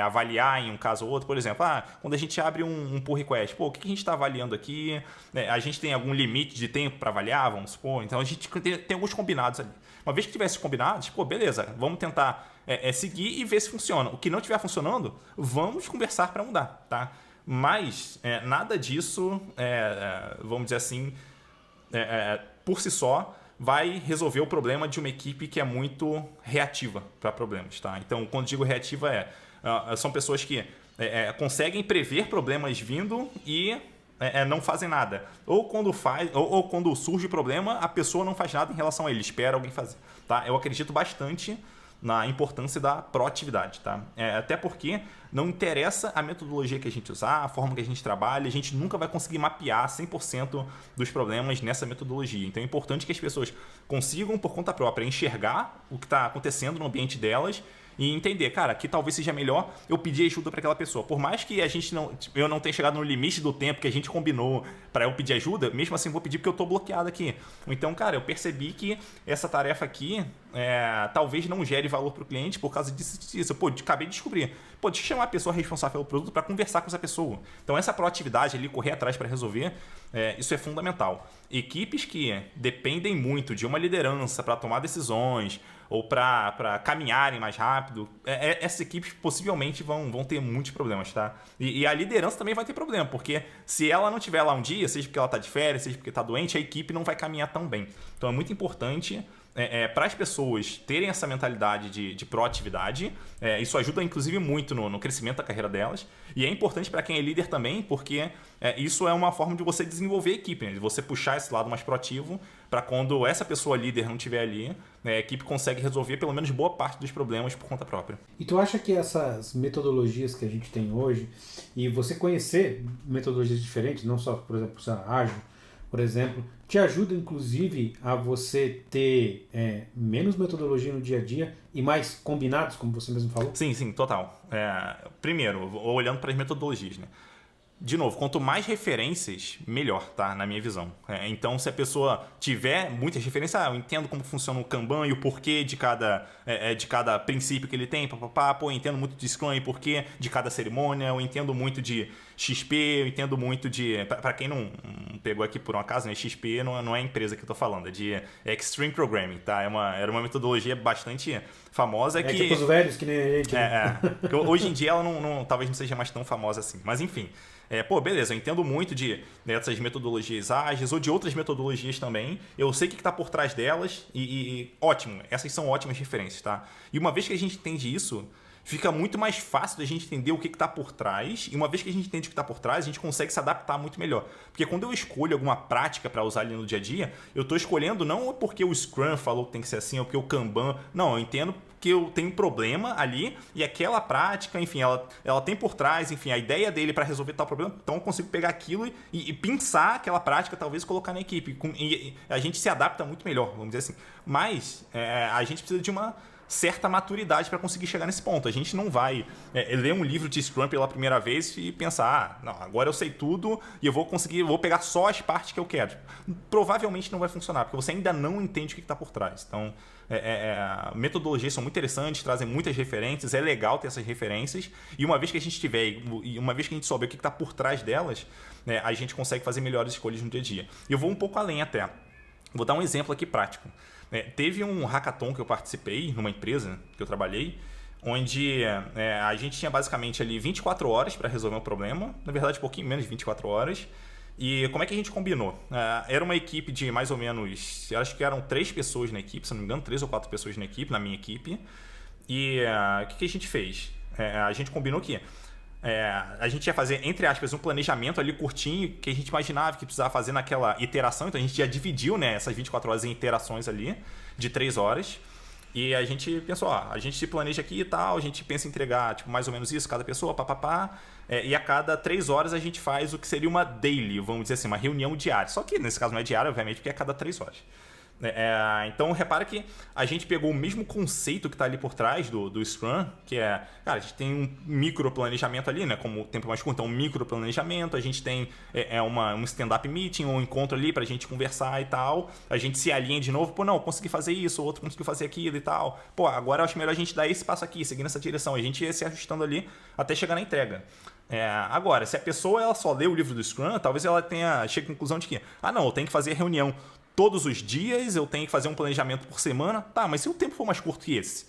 avaliar em um caso ou outro. Por exemplo, quando a gente abre um pull request, o que a gente está avaliando aqui? A gente tem algum limite de tempo para avaliar, vamos supor? Então, a gente tem alguns combinados ali. Uma vez que tivesse combinados, beleza, vamos tentar seguir e ver se funciona. O que não estiver funcionando, vamos conversar para mudar, tá? Mas nada disso, vamos dizer assim, por si só, vai resolver o problema de uma equipe que é muito reativa para problemas, tá? Então, quando digo reativa, são pessoas que conseguem prever problemas vindo e não fazem nada. Ou quando faz, ou quando surge o problema, a pessoa não faz nada em relação a ele, espera alguém fazer. Tá? Eu acredito bastante na importância da proatividade. Tá? Até porque não interessa a metodologia que a gente usar, a forma que a gente trabalha, a gente nunca vai conseguir mapear 100% dos problemas nessa metodologia. Então é importante que as pessoas consigam, por conta própria, enxergar o que está acontecendo no ambiente delas e entender, cara, que talvez seja melhor eu pedir ajuda para aquela pessoa. Por mais que eu não tenha chegado no limite do tempo que a gente combinou para eu pedir ajuda, mesmo assim vou pedir porque eu estou bloqueado aqui. Então, cara, eu percebi que essa tarefa aqui talvez não gere valor para o cliente por causa disso. Pô, acabei de descobrir. Pô, deixa eu chamar a pessoa responsável pelo produto para conversar com essa pessoa. Então, essa proatividade ali, correr atrás para resolver, isso é fundamental. Equipes que dependem muito de uma liderança para tomar decisões ou para caminharem mais rápido, essas equipes possivelmente vão ter muitos problemas, tá? E a liderança também vai ter problema, porque se ela não estiver lá um dia, seja porque ela está de férias, seja porque está doente, a equipe não vai caminhar tão bem. Então é muito importante para as pessoas terem essa mentalidade de proatividade. Isso ajuda inclusive muito no crescimento da carreira delas, e é importante para quem é líder também, porque isso é uma forma de você desenvolver a equipe, né? De você puxar esse lado mais proativo para quando essa pessoa líder não estiver ali, a equipe consegue resolver pelo menos boa parte dos problemas por conta própria. E tu acha que essas metodologias que a gente tem hoje, e você conhecer metodologias diferentes, não só, por exemplo, ágil, por exemplo, te ajuda inclusive a você ter menos metodologia no dia a dia e mais combinados, como você mesmo falou? Sim, total. Primeiro, olhando para as metodologias, né? De novo, quanto mais referências, melhor, tá? Na minha visão. Então, se a pessoa tiver muitas referências, eu entendo como funciona o Kanban e o porquê de cada princípio que ele tem, eu entendo muito de Scrum e porquê de cada cerimônia, eu entendo muito de XP, eu entendo muito de... Para quem não pegou aqui por um acaso, né? XP não é a empresa que eu tô falando, é de Extreme Programming, tá? Era uma metodologia bastante famosa que... tipo os velhos, que nem a gente. Hoje em dia ela talvez não seja mais tão famosa assim, mas enfim... beleza, eu entendo muito dessas metodologias ágeis ou de outras metodologias também. Eu sei o que está por trás delas e ótimo, essas são ótimas referências, tá? E uma vez que a gente entende isso, fica muito mais fácil da gente entender o que está por trás. E uma vez que a gente entende o que está por trás, a gente consegue se adaptar muito melhor. Porque quando eu escolho alguma prática para usar ali no dia a dia, eu estou escolhendo não porque o Scrum falou que tem que ser assim ou porque o Kanban. Não, eu entendo que eu tenho um problema ali e aquela prática, enfim, ela tem por trás, enfim, a ideia dele para resolver tal problema, então eu consigo pegar aquilo e pensar aquela prática, talvez colocar na equipe. E a gente se adapta muito melhor, vamos dizer assim. Mas a gente precisa de uma certa maturidade para conseguir chegar nesse ponto. A gente não vai ler um livro de Scrum pela primeira vez e pensar, não, agora eu sei tudo e eu vou pegar só as partes que eu quero. Provavelmente não vai funcionar, porque você ainda não entende o que está por trás. Então, metodologias são muito interessantes, trazem muitas referências, é legal ter essas referências, e uma vez que a gente tiver, e uma vez que a gente souber o que está por trás delas, a gente consegue fazer melhores escolhas no dia a dia. E eu vou um pouco além até. Vou dar um exemplo aqui prático. Teve um hackathon que eu participei numa empresa que eu trabalhei, onde a gente tinha basicamente ali 24 horas para resolver um problema, na verdade um pouquinho menos de 24 horas. E como é que a gente combinou? Era uma equipe de mais ou menos, acho que eram 3 pessoas na equipe, se não me engano, 3 ou 4 pessoas na equipe, na minha equipe. E o que a gente fez? A gente combinou que a gente ia fazer, entre aspas, um planejamento ali curtinho que a gente imaginava que precisava fazer naquela iteração. Então a gente já dividiu, né, essas 24 horas em iterações ali de 3 horas. E a gente pensou, a gente se planeja aqui e tal, a gente pensa em entregar tipo, mais ou menos isso, cada pessoa, e a cada 3 horas a gente faz o que seria uma daily, vamos dizer assim, uma reunião diária. Só que nesse caso não é diária, obviamente, porque é a cada 3 horas. Então repara que a gente pegou o mesmo conceito que está ali por trás do Scrum, que cara, a gente tem um micro planejamento ali, né, como o tempo mais curto, então um micro planejamento, a gente tem um stand-up meeting, um encontro ali para a gente conversar e tal, a gente se alinha de novo, não, eu consegui fazer isso, o outro conseguiu fazer aquilo e tal, agora eu acho melhor a gente dar esse passo aqui, seguir nessa direção, a gente ia se ajustando ali até chegar na entrega. Agora, se a pessoa ela só lê o livro do Scrum, talvez ela chegue à conclusão de que, não, eu tenho que fazer reunião todos os dias, eu tenho que fazer um planejamento por semana. Tá, mas se o tempo for mais curto que esse?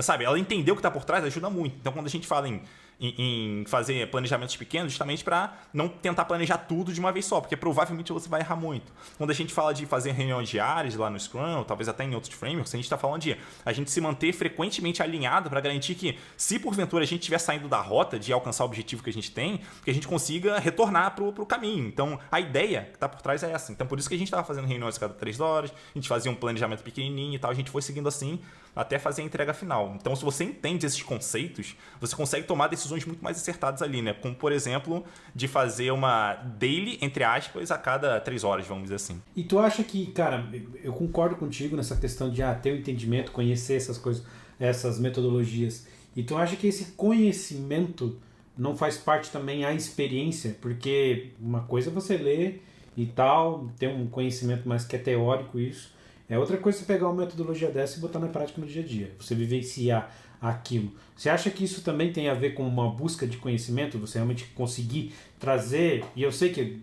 Sabe, ela entendeu o que está por trás, ajuda muito. Então, quando a gente fala em em fazer planejamentos pequenos, justamente para não tentar planejar tudo de uma vez só, porque provavelmente você vai errar muito. Quando a gente fala de fazer reuniões diárias lá no Scrum, ou talvez até em outros frameworks, a gente está falando de a gente se manter frequentemente alinhado para garantir que, se porventura a gente estiver saindo da rota de alcançar o objetivo que a gente tem, que a gente consiga retornar para o caminho. Então, a ideia que está por trás é essa. Então, por isso que a gente estava fazendo reuniões a cada 3 horas, a gente fazia um planejamento pequenininho e tal, a gente foi seguindo assim até fazer a entrega final. Então, se você entende esses conceitos, você consegue tomar decisões muito mais acertadas ali, né? Como, por exemplo, de fazer uma daily, entre aspas, a cada 3 horas, vamos dizer assim. E tu acha que, cara, eu concordo contigo nessa questão de ter um entendimento, conhecer essas coisas, essas metodologias. E tu acha que esse conhecimento não faz parte também a experiência? Porque uma coisa é você ler e tal, ter um conhecimento mais que é teórico isso. É outra coisa você pegar uma metodologia dessa e botar na prática no dia a dia. Você vivenciar aquilo. Você acha que isso também tem a ver com uma busca de conhecimento? Você realmente conseguir trazer... E eu sei que,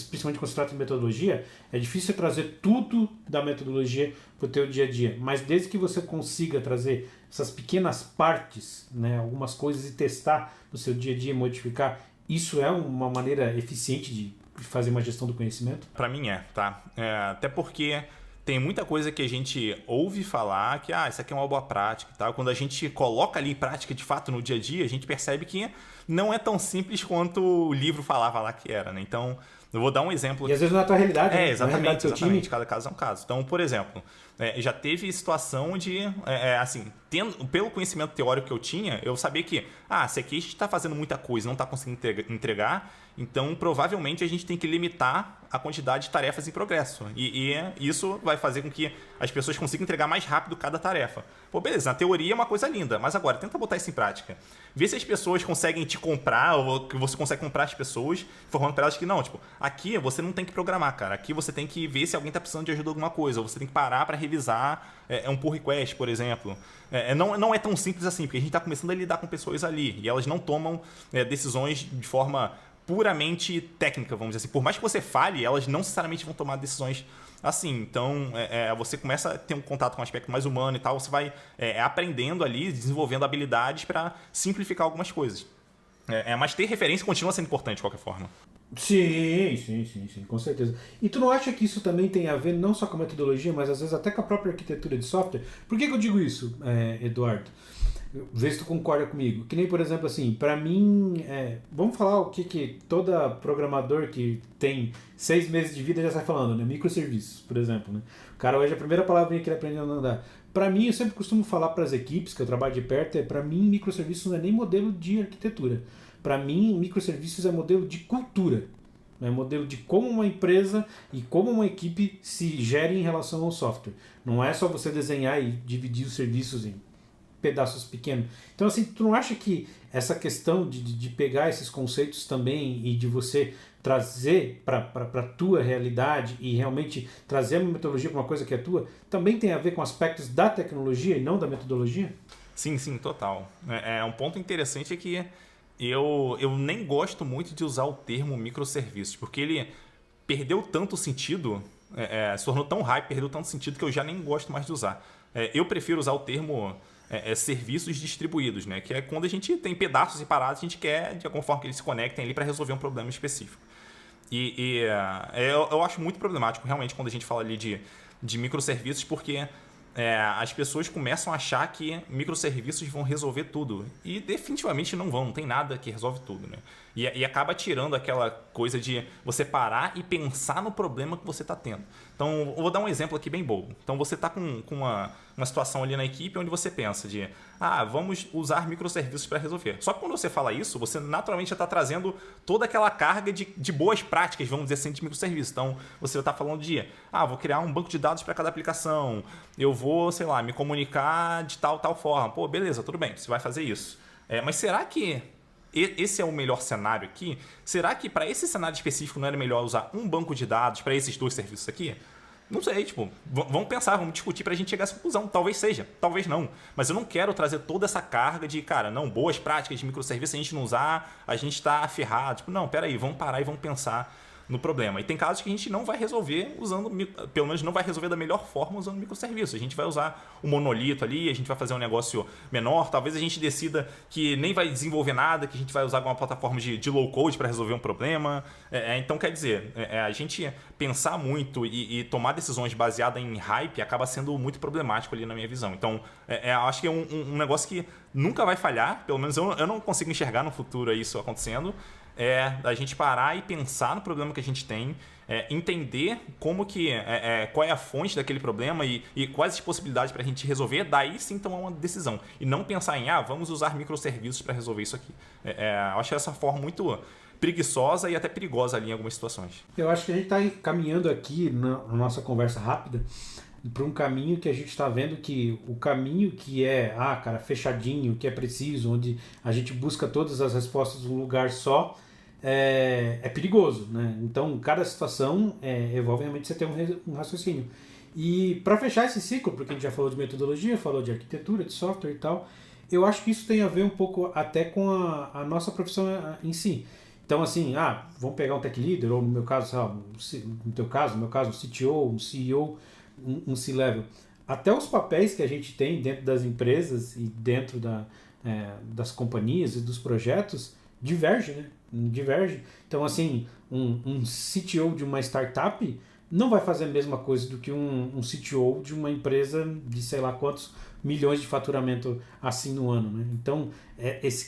principalmente quando se trata de metodologia, é difícil trazer tudo da metodologia para o teu dia a dia. Mas desde que você consiga trazer essas pequenas partes, né, algumas coisas e testar no seu dia a dia e modificar, isso é uma maneira eficiente de fazer uma gestão do conhecimento? Para mim tá? Até porque... tem muita coisa que a gente ouve falar que isso aqui é uma boa prática e tal. Quando a gente coloca ali em prática de fato no dia a dia, a gente percebe que não é tão simples quanto o livro falava lá que era, né? Então, eu vou dar um exemplo aqui. E às vezes não é a tua realidade, né? Exatamente, exatamente. Cada caso é um caso. Então, por exemplo, já teve situação de, assim, pelo conhecimento teórico que eu tinha, eu sabia que, se aqui a gente está fazendo muita coisa, não está conseguindo entregar, então provavelmente a gente tem que limitar a quantidade de tarefas em progresso. E isso vai fazer com que as pessoas consigam entregar mais rápido cada tarefa. Pô, beleza, na teoria é uma coisa linda, mas agora tenta botar isso em prática. Vê se as pessoas conseguem te comprar, ou que você consegue comprar as pessoas, informando para elas que não, tipo, aqui você não tem que programar, cara. Aqui você tem que ver se alguém está precisando de ajuda em alguma coisa, ou você tem que parar para revisar um pull request, por exemplo. Não é tão simples assim, porque a gente está começando a lidar com pessoas ali, e elas não tomam decisões de forma puramente técnica, vamos dizer assim. Por mais que você fale, elas não necessariamente vão tomar decisões assim. Então, você começa a ter um contato com um aspecto mais humano e tal, você vai aprendendo ali, desenvolvendo habilidades para simplificar algumas coisas. Mas ter referência continua sendo importante de qualquer forma. Sim, com certeza. E tu não acha que isso também tem a ver não só com a metodologia, mas às vezes até com a própria arquitetura de software? Por que eu digo isso, Eduardo? Vê se tu concorda comigo. Que nem, por exemplo, assim, para mim, vamos falar o que todo programador que tem 6 meses de vida já sai falando, né? Microserviços, por exemplo, né? O cara hoje, a primeira palavrinha que ele aprende a andar. Para mim, eu sempre costumo falar para as equipes que eu trabalho de perto, para mim, microserviços não é nem modelo de arquitetura. Para mim, microserviços é modelo de cultura. É modelo de como uma empresa e como uma equipe se gere em relação ao software. Não é só você desenhar e dividir os serviços em pedaços pequenos. Então, assim, tu não acha que essa questão de pegar esses conceitos também e de você trazer para a tua realidade e realmente trazer uma metodologia para uma coisa que é tua, também tem a ver com aspectos da tecnologia e não da metodologia? Sim, total. Um ponto interessante é que eu nem gosto muito de usar o termo microserviços, porque ele perdeu tanto sentido, se tornou tão hype, perdeu tanto sentido que eu já nem gosto mais de usar. Eu prefiro usar o termo serviços distribuídos, né? Que é quando a gente tem pedaços separados, a gente quer, de alguma forma, que eles se conectem ali para resolver um problema específico. Eu acho muito problemático, realmente, quando a gente fala ali de microserviços, porque as pessoas começam a achar que microserviços vão resolver tudo. E definitivamente não vão, não tem nada que resolve tudo, né? E acaba tirando aquela coisa de você parar e pensar no problema que você está tendo. Então, eu vou dar um exemplo aqui bem bobo. Então, você está com uma situação ali na equipe onde você pensa vamos usar microserviços para resolver. Só que quando você fala isso, você naturalmente já está trazendo toda aquela carga de boas práticas, vamos dizer assim, de microserviços. Então, você está falando vou criar um banco de dados para cada aplicação, eu vou, sei lá, me comunicar de tal forma. Pô, beleza, tudo bem, você vai fazer isso. Mas será que esse é o melhor cenário aqui? Será que para esse cenário específico não era melhor usar um banco de dados para esses 2 serviços aqui? Não sei, vamos pensar, vamos discutir para a gente chegar a essa conclusão. Talvez seja, talvez não. Mas eu não quero trazer toda essa carga de, boas práticas de microserviços, se a gente não usar, a gente está ferrado. Não, peraí, vamos parar e vamos pensar no problema. E tem casos que a gente não vai resolver usando, pelo menos não vai resolver da melhor forma usando microserviços. A gente vai usar o monolito ali, a gente vai fazer um negócio menor, talvez a gente decida que nem vai desenvolver nada, que a gente vai usar alguma plataforma de low code para resolver um problema. Então, quer dizer, a gente pensar muito e tomar decisões baseadas em hype acaba sendo muito problemático ali na minha visão. Então, acho que é um negócio que nunca vai falhar, pelo menos eu não consigo enxergar no futuro isso acontecendo. A gente parar e pensar no problema que a gente tem, entender como que, qual é a fonte daquele problema e quais as possibilidades para a gente resolver, daí sim tomar uma decisão. E não pensar em, vamos usar microserviços para resolver isso aqui. Acho essa forma muito preguiçosa e até perigosa ali em algumas situações. Eu acho que a gente está caminhando aqui na nossa conversa rápida para um caminho que a gente está vendo que o caminho que fechadinho, que é preciso, onde a gente busca todas as respostas num lugar só, é perigoso, né? Então, cada situação envolve realmente você ter um raciocínio. E para fechar esse ciclo, porque a gente já falou de metodologia, falou de arquitetura, de software e tal, eu acho que isso tem a ver um pouco até com a nossa profissão em si. Então, assim, vamos pegar um tech leader, ou no meu caso, no meu caso, um CTO, um CEO, um C-level. Até os papéis que a gente tem dentro das empresas e dentro das companhias e dos projetos diverge, né? Diverge. Então, assim, um CTO de uma startup não vai fazer a mesma coisa do que um CTO de uma empresa de sei lá quantos milhões de faturamento assim no ano, né? Então,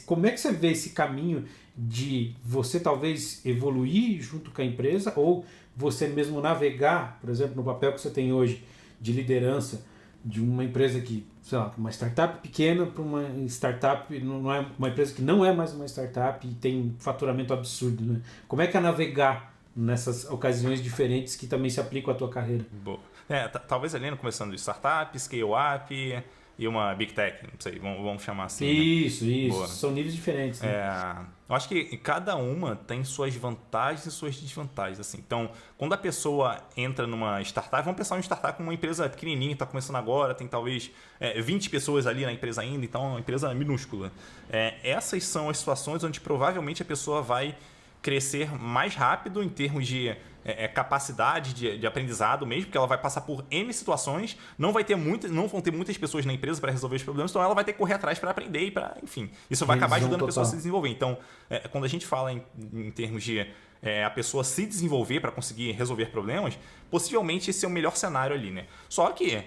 como é que você vê esse caminho de você talvez evoluir junto com a empresa ou você mesmo navegar, por exemplo, no papel que você tem hoje de liderança de uma empresa que, sei lá, uma startup pequena para uma startup, não é uma empresa que não é mais uma startup e tem faturamento absurdo, né? Como é que é navegar nessas ocasiões diferentes que também se aplicam à tua carreira? Boa. Talvez ali começando de startup, scale-up e uma big tech, não sei, vamos chamar assim. Isso, né? Boa. São níveis diferentes. Né? Eu acho que cada uma tem suas vantagens e suas desvantagens. Assim. Então, quando a pessoa entra numa startup, vamos pensar em uma startup com uma empresa pequenininha, está começando agora, tem talvez 20 pessoas ali na empresa ainda, então é uma empresa minúscula. Essas são as situações onde provavelmente a pessoa vai crescer mais rápido em termos de capacidade de aprendizado mesmo, porque ela vai passar por N situações, não vão ter muitas pessoas na empresa para resolver os problemas, então ela vai ter que correr atrás para aprender e para, enfim, isso vai acabar ajudando a pessoa a se desenvolver. Então, quando a gente fala em termos de a pessoa se desenvolver para conseguir resolver problemas, possivelmente esse é o melhor cenário ali, né? Só que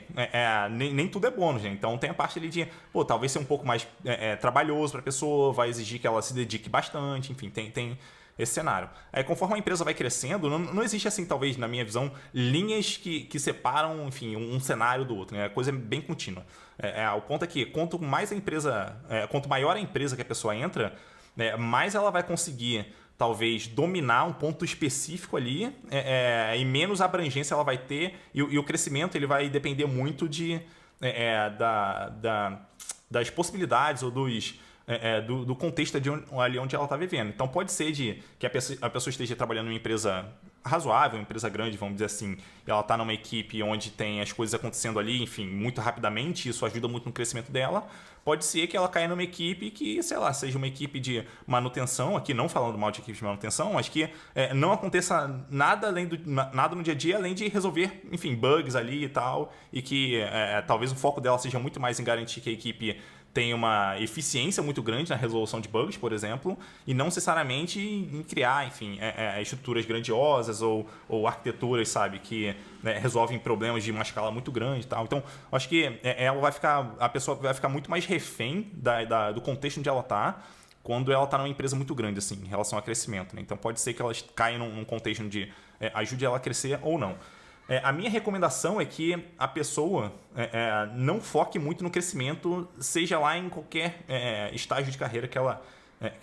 nem tudo é bônus, né? Então tem a parte ali de, talvez ser um pouco mais trabalhoso para a pessoa, vai exigir que ela se dedique bastante, enfim, tem esse cenário. Aí, conforme a empresa vai crescendo, não existe, assim, talvez, na minha visão, linhas que separam, enfim, um cenário do outro. Né? A coisa é bem contínua. O ponto é que, quanto maior a empresa que a pessoa entra, mais ela vai conseguir, talvez, dominar um ponto específico ali e menos abrangência ela vai ter e o crescimento ele vai depender muito das possibilidades ou do contexto ali onde ela está vivendo. Então pode ser que a pessoa esteja trabalhando em uma empresa razoável, uma empresa grande, vamos dizer assim, e ela está numa equipe onde tem as coisas acontecendo ali, enfim, muito rapidamente, isso ajuda muito no crescimento dela. Pode ser que ela caia numa equipe que, sei lá, seja uma equipe de manutenção, aqui não falando mal de equipe de manutenção, mas que não aconteça nada nada no dia a dia, além de resolver, enfim, bugs ali e tal, e que talvez o foco dela seja muito mais em garantir que a equipe tem uma eficiência muito grande na resolução de bugs, por exemplo, e não necessariamente em criar, enfim, estruturas grandiosas ou arquiteturas, sabe, que resolvem problemas de uma escala muito grande e tal. Então, acho que a pessoa vai ficar muito mais refém do contexto onde ela está quando ela está numa empresa muito grande, assim, em relação ao crescimento. Né? Então, pode ser que ela caia num contexto onde ajude ela a crescer ou não. A minha recomendação é que a pessoa não foque muito no crescimento, seja lá em qualquer estágio de carreira que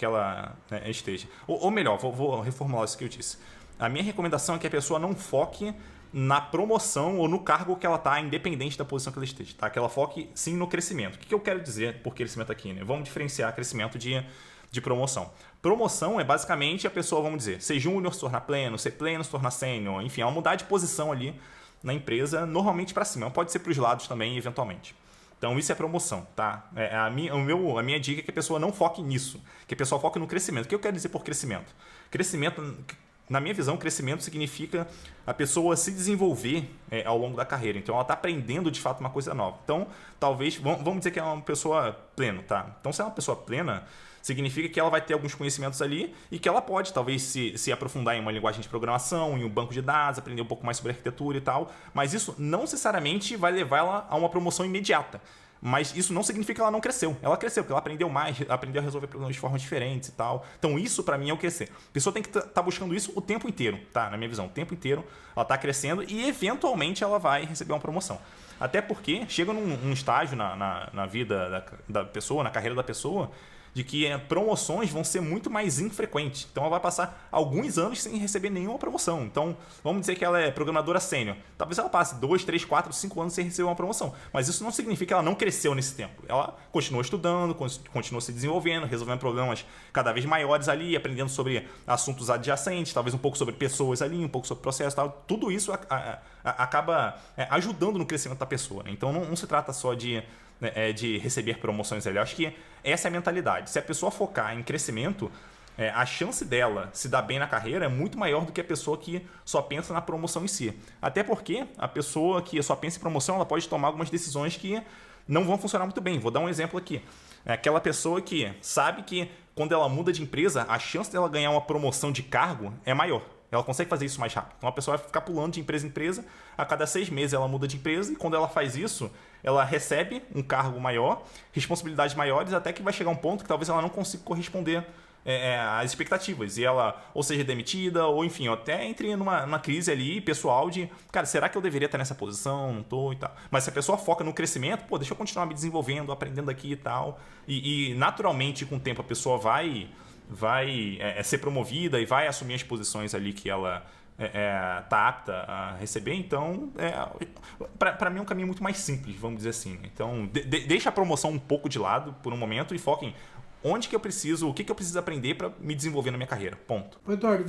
ela esteja. Ou melhor, vou reformular isso que eu disse. A minha recomendação é que a pessoa não foque na promoção ou no cargo que ela está, independente da posição que ela esteja. Tá? Que ela foque sim no crescimento. O que eu quero dizer por crescimento aqui? Né? Vamos diferenciar crescimento de promoção. Promoção é basicamente a pessoa, vamos dizer, ser júnior se tornar pleno, ser pleno se tornar sênior, enfim, ela mudar de posição ali na empresa, normalmente para cima. Pode ser para os lados também, eventualmente. Então, isso é promoção, tá? A minha dica é que a pessoa não foque nisso, que a pessoa foque no crescimento. O que eu quero dizer por crescimento? Crescimento, na minha visão, crescimento significa a pessoa se desenvolver ao longo da carreira. Então, ela está aprendendo, de fato, uma coisa nova. Então, talvez, vamos dizer que é uma pessoa plena, tá? Então, se é uma pessoa plena, significa que ela vai ter alguns conhecimentos ali e que ela pode, talvez, se aprofundar em uma linguagem de programação, em um banco de dados, aprender um pouco mais sobre arquitetura e tal. Mas isso não necessariamente vai levar ela a uma promoção imediata. Mas isso não significa que ela não cresceu. Ela cresceu, porque ela aprendeu mais, aprendeu a resolver problemas de formas diferentes e tal. Então isso, pra mim, é o crescer. A pessoa tem que estar buscando isso o tempo inteiro, tá? Na minha visão, o tempo inteiro ela tá crescendo e, eventualmente, ela vai receber uma promoção. Até porque chega num estágio na vida da pessoa, na carreira da pessoa, de que promoções vão ser muito mais infrequentes. Então ela vai passar alguns anos sem receber nenhuma promoção. Então, vamos dizer que ela é programadora sênior. Talvez ela passe 2, 3, 4, 5 anos sem receber uma promoção. Mas isso não significa que ela não cresceu nesse tempo. Ela continuou estudando, continuou se desenvolvendo, resolvendo problemas cada vez maiores ali, aprendendo sobre assuntos adjacentes, talvez um pouco sobre pessoas ali, um pouco sobre processo e tal. Tudo isso acaba ajudando no crescimento da pessoa, né? Então não se trata só de receber promoções ali. Eu acho que essa é a mentalidade. Se a pessoa focar em crescimento, a chance dela se dar bem na carreira é muito maior do que a pessoa que só pensa na promoção em si. Até porque a pessoa que só pensa em promoção, ela pode tomar algumas decisões que não vão funcionar muito bem. Vou dar um exemplo aqui. É aquela pessoa que sabe que quando ela muda de empresa, a chance dela ganhar uma promoção de cargo é maior. Ela consegue fazer isso mais rápido. Então a pessoa vai ficar pulando de empresa em empresa, a cada 6 meses ela muda de empresa e quando ela faz isso, ela recebe um cargo maior, responsabilidades maiores, até que vai chegar um ponto que talvez ela não consiga corresponder às expectativas. E ela ou seja demitida, ou enfim, até entre numa crise ali pessoal de, cara, será que eu deveria estar nessa posição? Não tô e tal. Mas se a pessoa foca no crescimento, pô, deixa eu continuar me desenvolvendo, aprendendo aqui e tal. E naturalmente, com o tempo, a pessoa vai ser promovida e vai assumir as posições ali que ela tá apta a receber. Então, para mim é um caminho muito mais simples, vamos dizer assim. Então, deixa a promoção um pouco de lado por um momento e foca em onde que eu preciso, o que eu preciso aprender para me desenvolver na minha carreira. Ponto. Eduardo,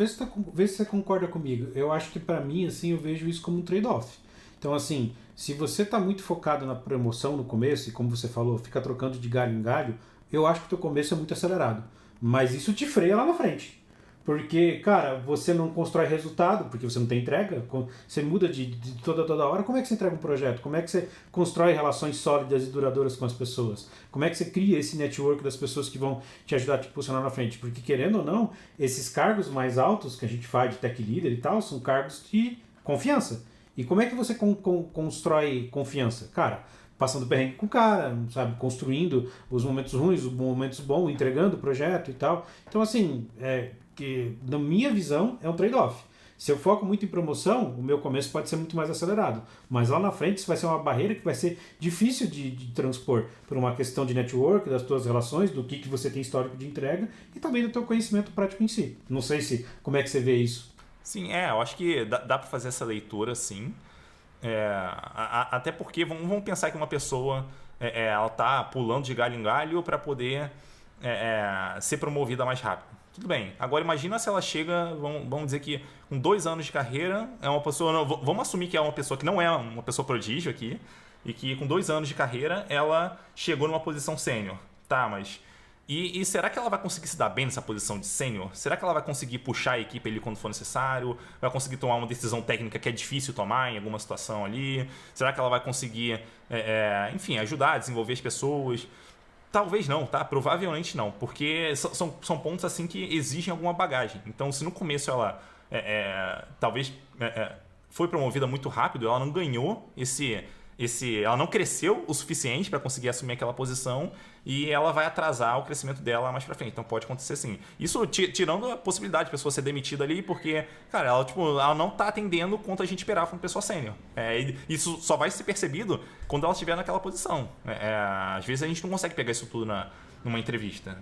vê se você concorda comigo. Eu acho que para mim, assim, eu vejo isso como um trade-off. Então, assim, se você está muito focado na promoção no começo, e como você falou, fica trocando de galho em galho, eu acho que o teu começo é muito acelerado. Mas isso te freia lá na frente. Porque, cara, você não constrói resultado, porque você não tem entrega. Você muda de toda hora. Como é que você entrega um projeto? Como é que você constrói relações sólidas e duradouras com as pessoas? Como é que você cria esse network das pessoas que vão te ajudar a te posicionar na frente? Porque, querendo ou não, esses cargos mais altos que a gente faz de tech leader e tal, são cargos de confiança. E como é que você constrói confiança? Cara, passando perrengue com o cara, sabe? Construindo os momentos ruins, os momentos bons, entregando o projeto e tal. Então, assim, que na minha visão é um trade-off. Se eu foco muito em promoção, o meu começo pode ser muito mais acelerado. Mas lá na frente isso vai ser uma barreira que vai ser difícil de transpor por uma questão de network, das tuas relações, do que você tem histórico de entrega e também do teu conhecimento prático em si. Não sei como é que você vê isso. Sim, eu acho que dá para fazer essa leitura, sim. Até porque vamos pensar que uma pessoa ela tá pulando de galho em galho para poder ser promovida mais rápido. Tudo bem. Agora imagina se ela chega, vamos dizer que com 2 anos de carreira é uma pessoa, não, vamos assumir que é uma pessoa que não é uma pessoa prodígio aqui e que com 2 anos de carreira ela chegou numa posição sênior. Tá, mas e será que ela vai conseguir se dar bem nessa posição de sênior? Será que ela vai conseguir puxar a equipe ali quando for necessário? Vai conseguir tomar uma decisão técnica que é difícil tomar em alguma situação ali? Será que ela vai conseguir, enfim, ajudar a desenvolver as pessoas? Talvez não, tá? Provavelmente não, porque são pontos assim que exigem alguma bagagem. Então, se no começo ela talvez foi promovida muito rápido, ela não ganhou ela não cresceu o suficiente para conseguir assumir aquela posição e ela vai atrasar o crescimento dela mais para frente. Então pode acontecer sim. Isso tirando a possibilidade de a pessoa ser demitida ali porque, cara, ela não tá atendendo quanto a gente esperava de uma pessoa sênior. Isso só vai ser percebido quando ela estiver naquela posição. Às vezes a gente não consegue pegar isso tudo numa entrevista.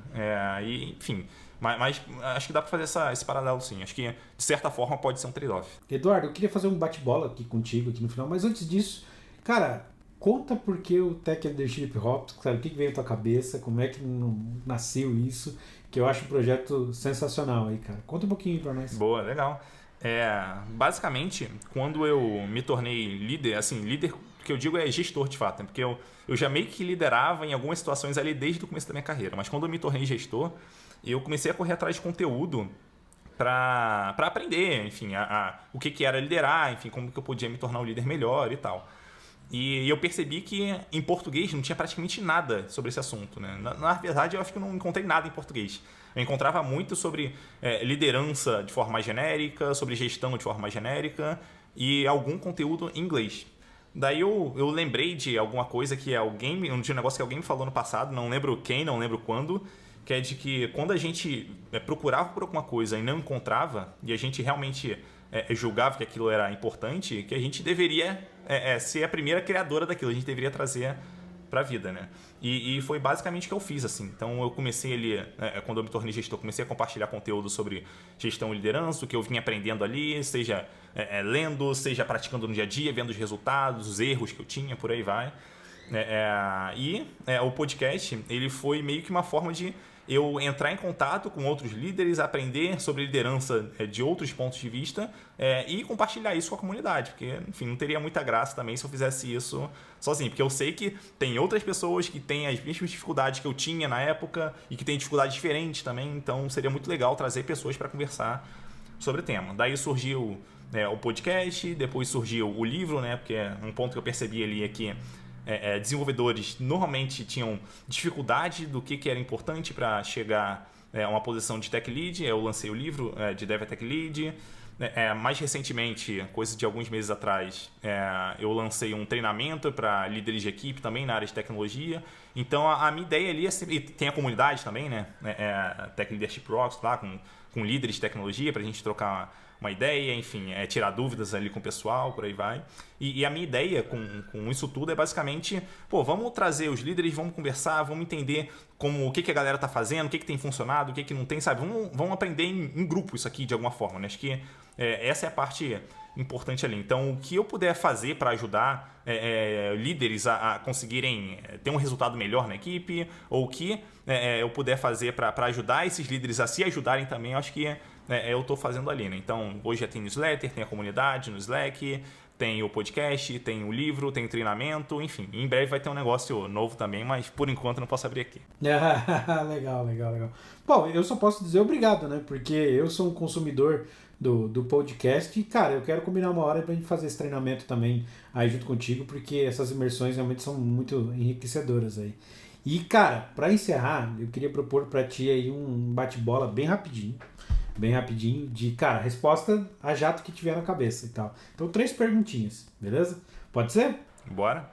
Enfim, mas acho que dá para fazer esse paralelo sim. Acho que de certa forma pode ser um trade-off. Eduardo, eu queria fazer um bate-bola aqui contigo aqui no final, mas antes disso, cara, conta por que o Tech Leadership Hops, sabe? O que veio à tua cabeça, como é que nasceu isso, que eu acho um projeto sensacional aí, cara. Conta um pouquinho pra nós. Boa, legal. Basicamente, quando eu me tornei líder, assim, líder que eu digo é gestor de fato, né? Porque eu já meio que liderava em algumas situações ali desde o começo da minha carreira, mas quando eu me tornei gestor, eu comecei a correr atrás de conteúdo para aprender, enfim, o que era liderar, enfim, como que eu podia me tornar um líder melhor e tal. E eu percebi que em português não tinha praticamente nada sobre esse assunto, né? Na verdade, eu acho que eu não encontrei nada em português. Eu encontrava muito sobre liderança de forma mais genérica, sobre gestão de forma mais genérica e algum conteúdo em inglês. Daí eu lembrei de alguma coisa de um negócio que alguém me falou no passado, não lembro quem, não lembro quando, que é de que quando a gente procurava por alguma coisa e não encontrava, e a gente realmente julgava que aquilo era importante, que a gente deveria ser a primeira criadora daquilo, a gente deveria trazer para a vida, né? E foi basicamente o que eu fiz, assim. Então eu comecei ali, quando eu me tornei gestor, comecei a compartilhar conteúdo sobre gestão e liderança, o que eu vinha aprendendo ali, seja lendo, seja praticando no dia a dia, vendo os resultados, os erros que eu tinha, por aí vai. O podcast, ele foi meio que uma forma de eu entrar em contato com outros líderes, aprender sobre liderança de outros pontos de vista e compartilhar isso com a comunidade, porque, enfim, não teria muita graça também se eu fizesse isso sozinho, porque eu sei que tem outras pessoas que têm as mesmas dificuldades que eu tinha na época e que têm dificuldades diferentes também, então seria muito legal trazer pessoas para conversar sobre o tema. Daí surgiu o podcast, depois surgiu o livro, né, porque um ponto que eu percebi ali é que desenvolvedores normalmente tinham dificuldade do que era importante para chegar a uma posição de tech lead. Eu lancei o livro de Dev Tech Lead. Mais recentemente, coisa de alguns meses atrás, eu lancei um treinamento para líderes de equipe também na área de tecnologia. Então a minha ideia ali é sempre, e tem a comunidade também, né? Tech Leadership Rocks lá com líderes de tecnologia para a gente trocar uma ideia, enfim, tirar dúvidas ali com o pessoal, por aí vai. E a minha ideia com isso tudo é basicamente, vamos trazer os líderes, vamos conversar, vamos entender o que a galera tá fazendo, o que tem funcionado, o que não tem, sabe? Vamos aprender em grupo isso aqui de alguma forma, né? Acho que essa é a parte importante ali. Então, o que eu puder fazer para ajudar líderes a conseguirem ter um resultado melhor na equipe, ou o que eu puder fazer para ajudar esses líderes a se ajudarem também, eu acho que eu estou fazendo ali, né? Então, hoje já tem newsletter, tem a comunidade no Slack, tem o podcast, tem o livro, tem o treinamento, enfim. Em breve vai ter um negócio novo também, mas por enquanto não posso abrir aqui. Legal. Bom, eu só posso dizer obrigado, né? Porque eu sou um consumidor do podcast e, cara, eu quero combinar uma hora pra gente fazer esse treinamento também aí junto contigo, porque essas imersões realmente são muito enriquecedoras aí. E, cara, pra encerrar, eu queria propor pra ti aí um bate-bola bem rapidinho, de, cara, resposta a jato que tiver na cabeça e tal. Então, 3 perguntinhas, beleza? Pode ser? Bora.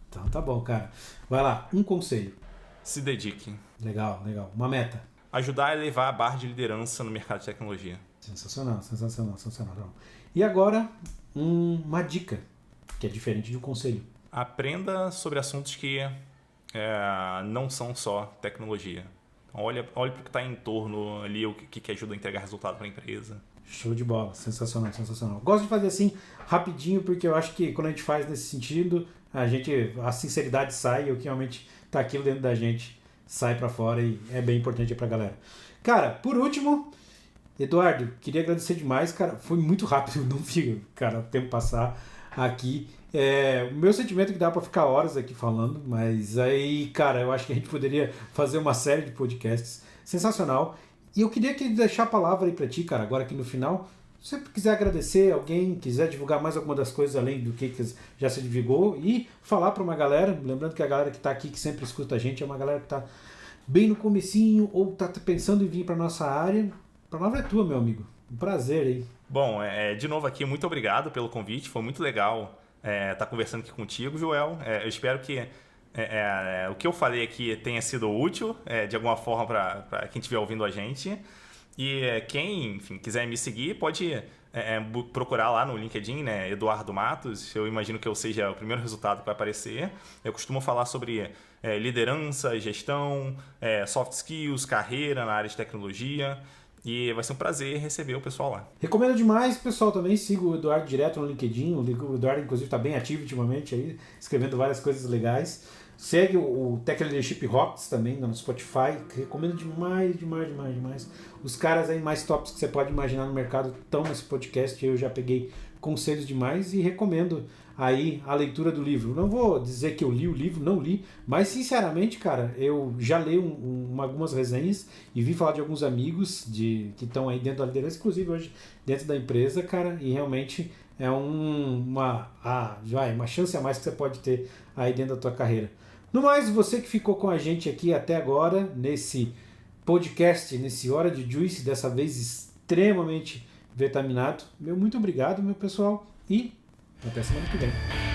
Então, tá bom, cara. Vai lá, um conselho. Se dedique. Legal. Uma meta. Ajudar a elevar a barra de liderança no mercado de tecnologia. Sensacional. E agora, uma dica, que é diferente de um conselho. Aprenda sobre assuntos que não são só tecnologia. Olha para o que está em torno ali, o que ajuda a entregar resultado para a empresa. Show de bola, sensacional. Gosto de fazer assim, rapidinho, porque eu acho que quando a gente faz nesse sentido, a sinceridade sai e o que realmente está aquilo dentro da gente sai para fora e é bem importante para a galera. Cara, por último, Eduardo, queria agradecer demais, cara, foi muito rápido, não vi, cara, o tempo passar aqui. O meu sentimento é que dá para ficar horas aqui falando, mas aí, cara, eu acho que a gente poderia fazer uma série de podcasts sensacional. E eu queria deixar a palavra aí para ti, cara, agora aqui no final. Se você quiser agradecer alguém, quiser divulgar mais alguma das coisas além do que já se divulgou e falar para uma galera, lembrando que a galera que está aqui, que sempre escuta a gente, é uma galera que está bem no comecinho ou está pensando em vir para nossa área. A palavra é tua, meu amigo. Um prazer aí. Bom, de novo aqui, muito obrigado pelo convite, foi muito legal estar conversando aqui contigo, Joel. Eu espero que o que eu falei aqui tenha sido útil de alguma forma para quem estiver ouvindo a gente. E quem, enfim, quiser me seguir pode procurar lá no LinkedIn, né, Eduardo Matos. Eu imagino que eu seja o primeiro resultado que vai aparecer. Eu costumo falar sobre liderança, gestão, soft skills, carreira na área de tecnologia. E vai ser um prazer receber o pessoal lá. Recomendo demais, pessoal, também siga o Eduardo direto no LinkedIn. O Eduardo, inclusive, está bem ativo ultimamente aí, escrevendo várias coisas legais. Segue o Tech Leadership Rocks também no Spotify, que recomendo demais. Os caras aí mais tops que você pode imaginar no mercado estão nesse podcast. Eu já peguei conselhos demais e recomendo aí a leitura do livro. Não vou dizer que eu li o livro, não li, mas sinceramente, cara, eu já li algumas resenhas e vi falar de alguns amigos que estão aí dentro da liderança, inclusive hoje dentro da empresa, cara, e realmente é uma chance a mais que você pode ter aí dentro da tua carreira. No mais, você que ficou com a gente aqui até agora, nesse podcast, nesse Hora de Juice, dessa vez extremamente vitaminado, muito obrigado, meu pessoal, e até semana que vem.